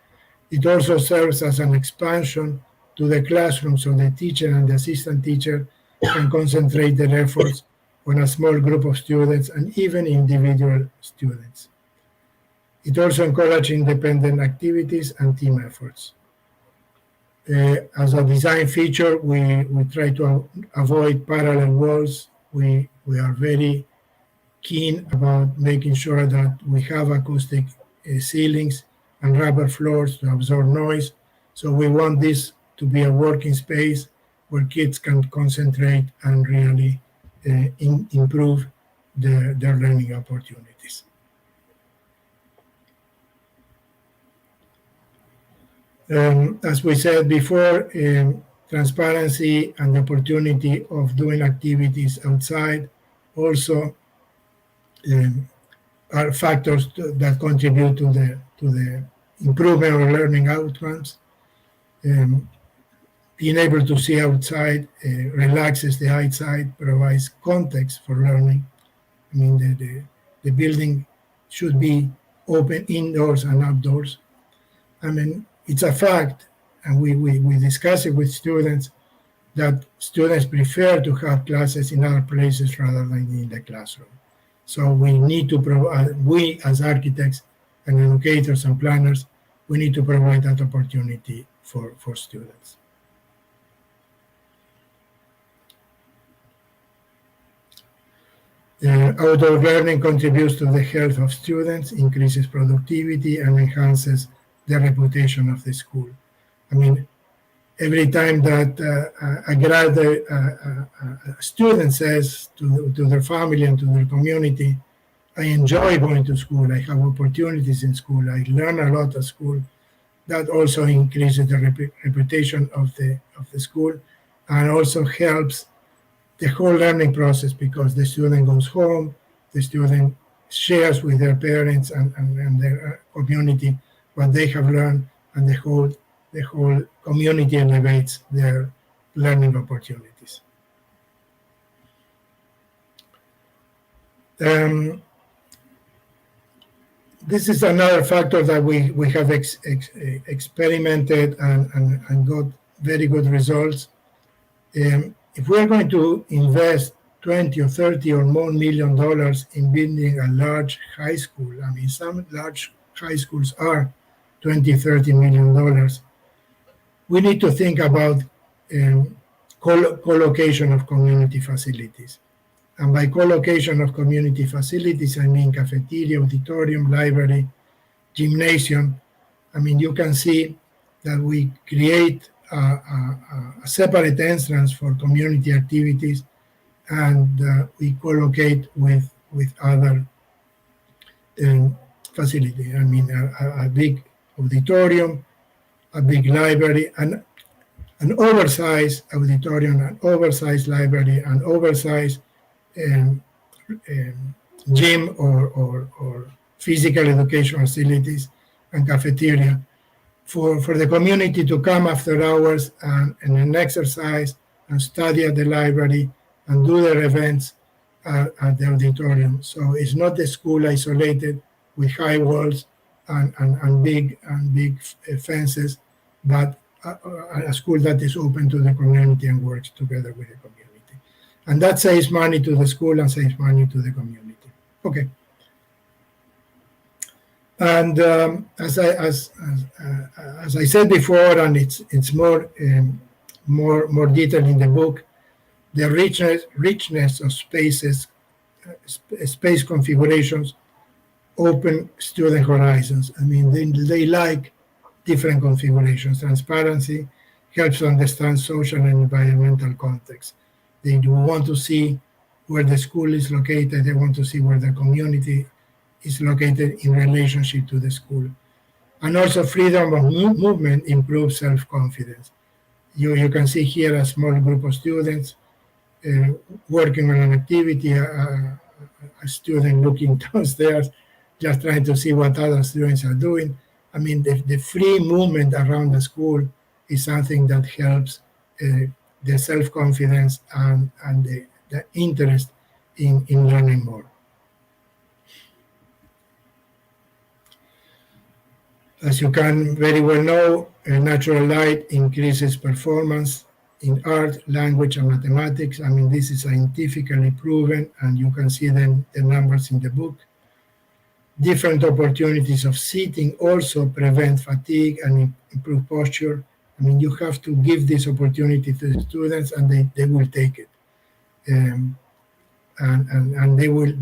It also serves as an expansion to the classroom so the teacher and the assistant teacher can concentrate their efforts on a small group of students and even individual students. It also encourages independent activities and team efforts. As a design feature, we try to avoid parallel walls. We are very keen about making sure that we have acoustic ceilings and rubber floors to absorb noise. So we want this to be a working space where kids can concentrate and really improve their learning opportunities. As we said before, transparency and the opportunity of doing activities outside also are factors that contribute to the improvement of learning outcomes. Being able to see outside relaxes the eyesight, provides context for learning. I mean, the building should be open indoors and outdoors. I mean, it's a fact, and we discuss it with students, that students prefer to have classes in other places rather than in the classroom. So we need to provide, we as architects and educators and planners, we need to provide that opportunity for students. Outdoor learning contributes to the health of students, increases productivity, and enhances the reputation of the school. I mean, every time that a student says to their family and to their community, I enjoy going to school, I have opportunities in school, I learn a lot at school, that also increases the reputation of the school and also helps the whole learning process, because the student goes home, the student shares with their parents and their community what they have learned, and the whole community elevates their learning opportunities. This is another factor that we have experimented and got very good results. If we're going to invest 20 or 30 or more $1 million in building a large high school, I mean, some large high schools are $20-30 million, we need to think about co-location of community facilities. And by co-location of community facilities, I mean cafeteria, auditorium, library, gymnasium. I mean, you can see that we create a separate entrance for community activities, and we co-locate with other facilities. I mean, a big auditorium, a big library, and an oversized auditorium, an oversized library, an oversized gym or physical education facilities and cafeteria for the community to come after hours and an exercise and study at the library and do their events at the auditorium. So it's not the school isolated with high walls and big fences, but a school that is open to the community and works together with the community. And that saves money to the school and saves money to the community. Okay. And as I said before, and it's more detailed in the book, the richness of spaces, space configurations, open student horizons. I mean, they like different configurations. Transparency helps to understand social and environmental context. They do want to see where the school is located. They want to see where the community is located in relationship to the school. And also freedom of movement improves self-confidence. You can see here a small group of students working on an activity, a student looking downstairs, just trying to see what other students are doing. I mean, the free movement around the school is something that helps the self-confidence and the interest in learning more. As you can very well know, natural light increases performance in art, language, and mathematics. I mean, this is scientifically proven, and you can see the numbers in the book. Different opportunities of sitting also prevent fatigue and improve posture. I mean, you have to give this opportunity to the students, and they will take it. And they will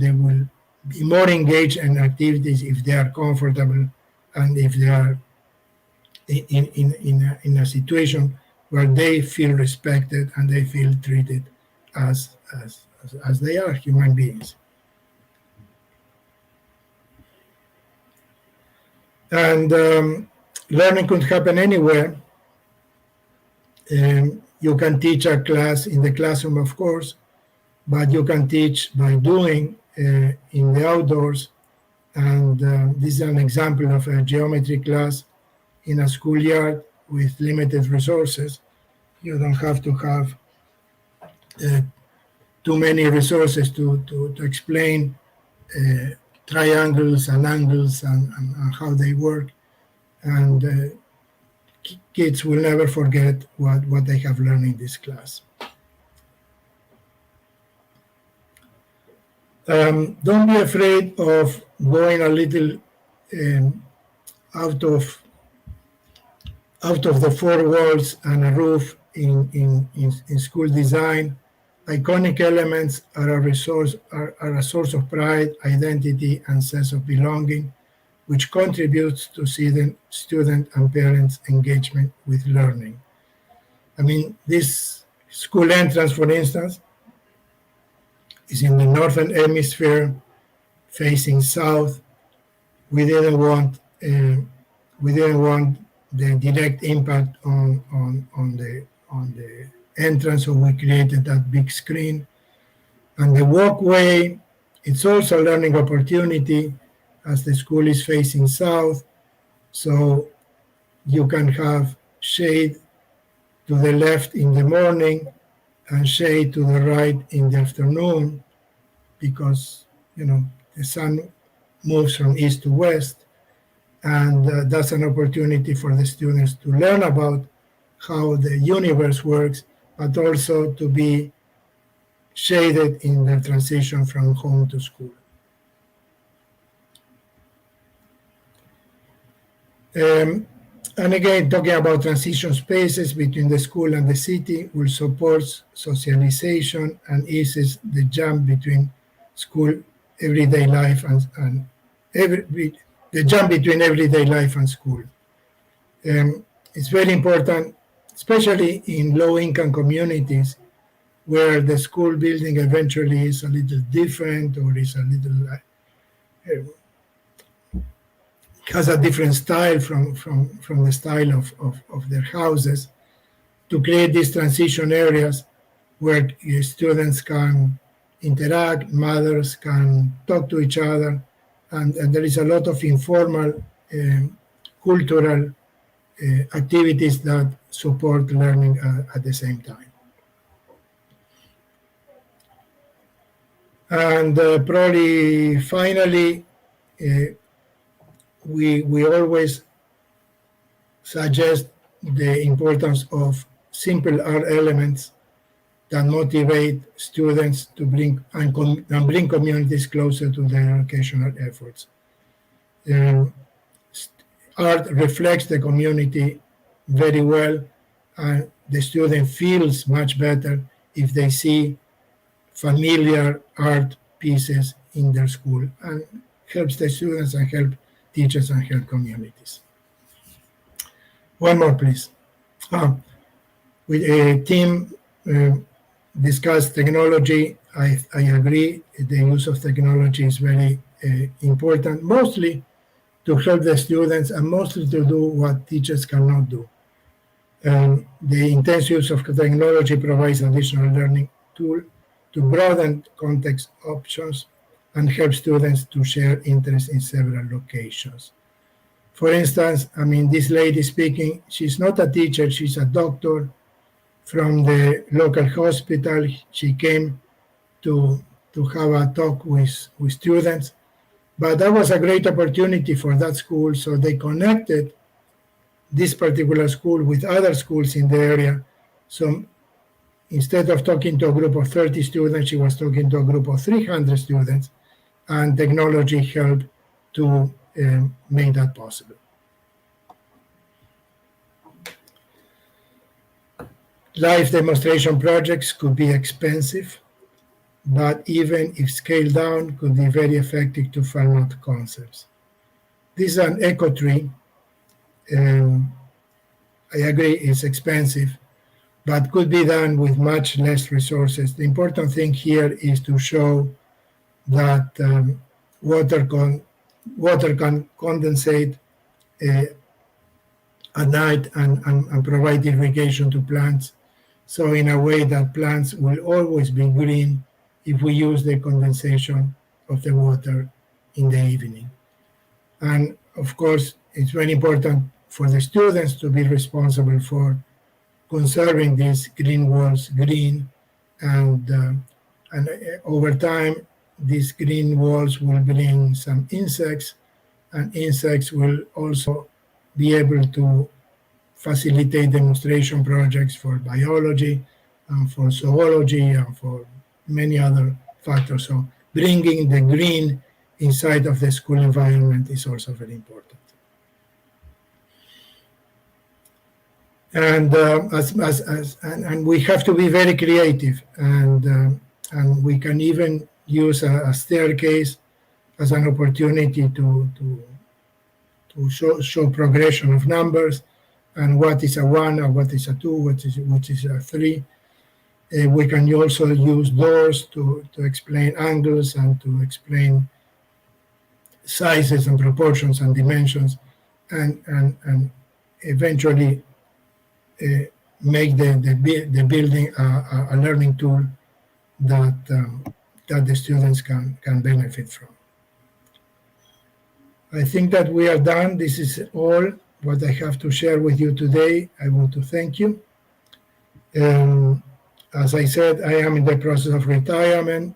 be more engaged in activities if they are comfortable and if they are in a situation where they feel respected and they feel treated as they are human beings. And learning could happen anywhere. You can teach a class in the classroom, of course, but you can teach by doing in the outdoors. And this is an example of a geometry class in a schoolyard with limited resources. You don't have to have too many resources to explain triangles and angles and how they work. And kids will never forget what they have learned in this class. Don't be afraid of going a little out of the four walls and a roof in school design. Iconic elements are a source of pride, identity, and sense of belonging, which contributes to student and parents' engagement with learning. I mean, this school entrance, for instance, is in the northern hemisphere, facing south. We didn't want the direct impact on the entrance, so we created that big screen. And the walkway, it's also a learning opportunity as the school is facing south, so you can have shade to the left in the morning and shade to the right in the afternoon, because the sun moves from east to west, and that's an opportunity for the students to learn about how the universe works, but also to be shaded in the transition from home to school. And again, talking about transition spaces between the school and the city will support socialization and eases the jump between school, everyday life, and the jump between everyday life and school. It's very important, especially in low-income communities, where the school building eventually is a little different, or is a little has a different style from the style of their houses, to create these transition areas where students can interact, mothers can talk to each other, and there is a lot of informal cultural activities that support learning at the same time. And probably finally, we always suggest the importance of simple art elements that motivate students to bring communities closer to their educational efforts. Art reflects the community very well, and the student feels much better if they see familiar art pieces in their school, and helps the students and help teachers and help communities. One more, please. With a team discussed technology. I agree, the use of technology is very important, mostly to help the students and mostly to do what teachers cannot do. The intense use of technology provides additional learning tool to broaden context options and help students to share interests in several locations. For instance, I mean, this lady speaking, she's not a teacher, she's a doctor from the local hospital. She came to have a talk with students. But that was a great opportunity for that school, so they connected this particular school with other schools in the area. So instead of talking to a group of 30 students, she was talking to a group of 300 students, and technology helped to make that possible. Live demonstration projects could be expensive, but even if scaled down, could be very effective to find out concepts. This is an echo tree. I agree it's expensive, but could be done with much less resources. The important thing here is to show that water can condensate at night and provide irrigation to plants. So in a way that plants will always be green if we use the condensation of the water in the evening. And of course, it's very important for the students to be responsible for conserving these green walls green, and over time, these green walls will bring some insects, and insects will also be able to facilitate demonstration projects for biology and for zoology and for many other factors. So bringing the green inside of the school environment is also very important. And and we have to be very creative, and we can even use a staircase as an opportunity to show progression of numbers and what is a 1 or what is a 2, which is a 3. We can also use doors to explain angles and to explain sizes and proportions and dimensions, and eventually make the building a learning tool that the students can benefit from. I think that we are done. This is all what I have to share with you today. I want to thank you. As I said, I am in the process of retirement.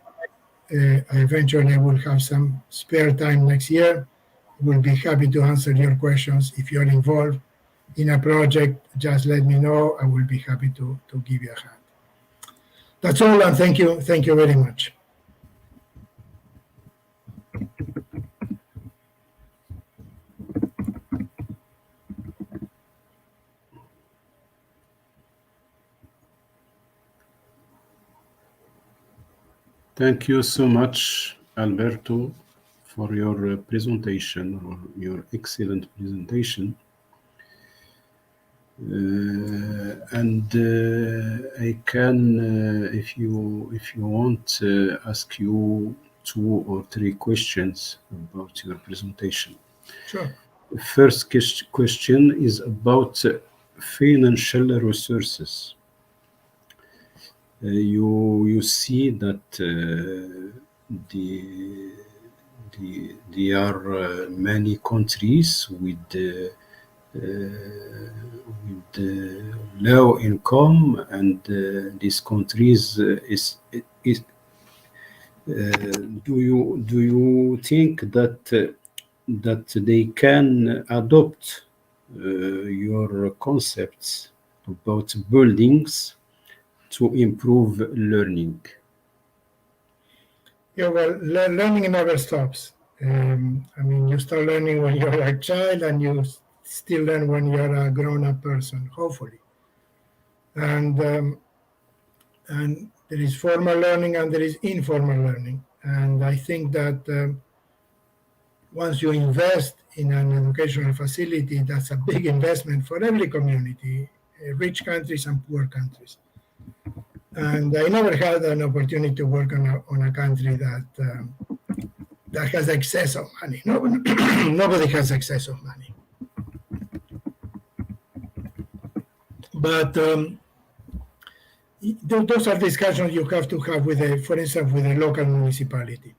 I eventually will have some spare time next year. We'll be happy to answer your questions. If you're involved in a project, just let me know. I will be happy to give you a hand. That's all, and thank you very much. Thank you so much, Alberto, for your presentation, or your excellent presentation. I can, if you want, ask you 2 or 3 questions about your presentation. Sure. First question is about financial resources. You see that there are many countries with low income, and these countries do you think that they can adopt your concepts about buildings to improve learning? Yeah, well, learning never stops. I mean, you start learning when you're a child, and you still learn when you're a grown-up person, hopefully. And there is formal learning and there is informal learning. And I think that once you invest in an educational facility, that's a big investment for every community, rich countries and poor countries. And I never had an opportunity to work on a country that has excess of money. Nobody has excess of money. But those are discussions you have to have with, for instance, with a local municipality.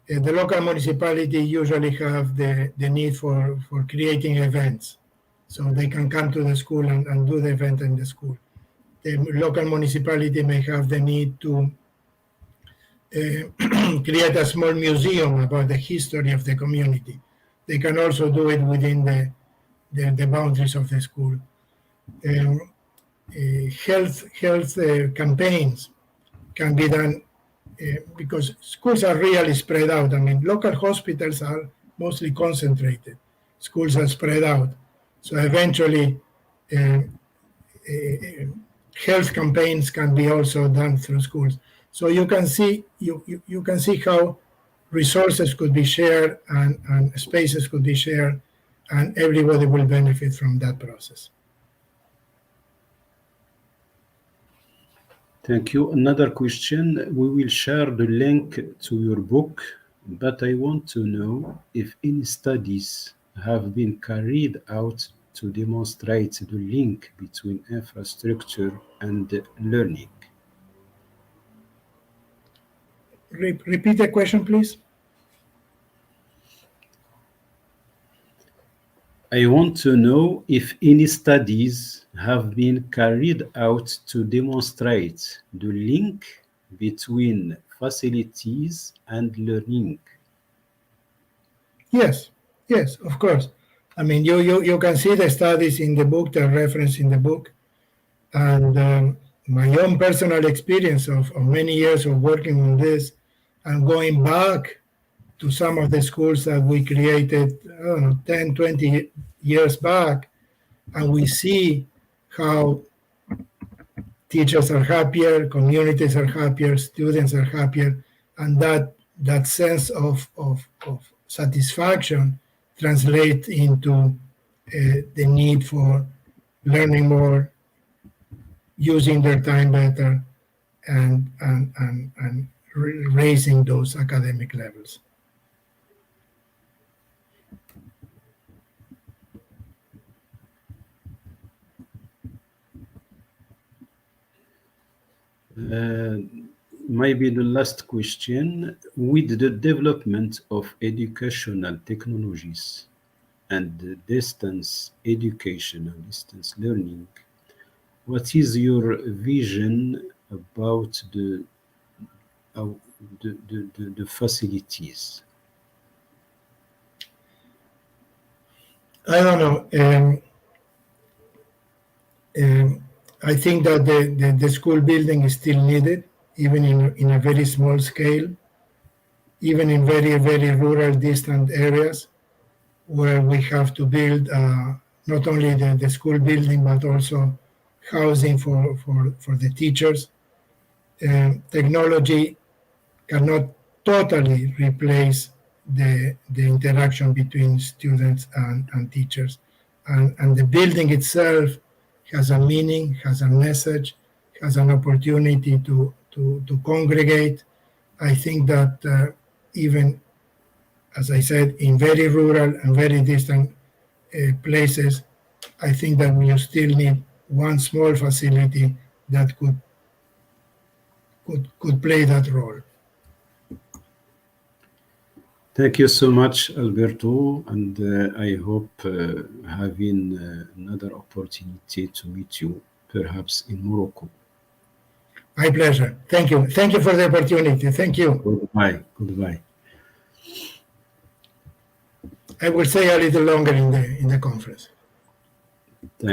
The local municipality usually have the need for creating events, so they can come to the school and do the event in the school. The local municipality may have the need to create a small museum about the history of the community. They can also do it within the boundaries of the school. Health campaigns can be done because schools are really spread out. I mean, local hospitals are mostly concentrated. Schools are spread out. So eventually, health campaigns can be also done through schools. So you can see you can see how resources could be shared and spaces could be shared, and everybody will benefit from that process. Thank you. Another question. We will share the link to your book, but I want to know if any studies have been carried out to demonstrate the link between infrastructure and learning. Repeat the question, please. I want to know if any studies have been carried out to demonstrate the link between facilities and learning. Yes, of course. I mean, you can see the studies in the book, the reference in the book, and my own personal experience of many years of working on this and going back to some of the schools that we created, I don't know, 10, 20 years back, and we see how teachers are happier, communities are happier, students are happier, and that sense of satisfaction translates into the need for learning more, using their time better, and raising those academic levels. Maybe the last question. With the development of educational technologies and distance education and distance learning, what is your vision about the facilities? I don't know. I think that the school building is still needed, even in a very small scale, even in very, very rural, distant areas, where we have to build not only the school building, but also housing for the teachers. Technology cannot totally replace the interaction between students and teachers. And the building itself has a meaning, has a message, has an opportunity to congregate. I think that even, as I said, in very rural and very distant places, I think that we still need one small facility that could play that role. Thank you so much, Alberto, and I hope having another opportunity to meet you, perhaps in Morocco. My pleasure. Thank you. Thank you for the opportunity. Thank you. Goodbye. Goodbye. I will stay a little longer in the conference. Thank you.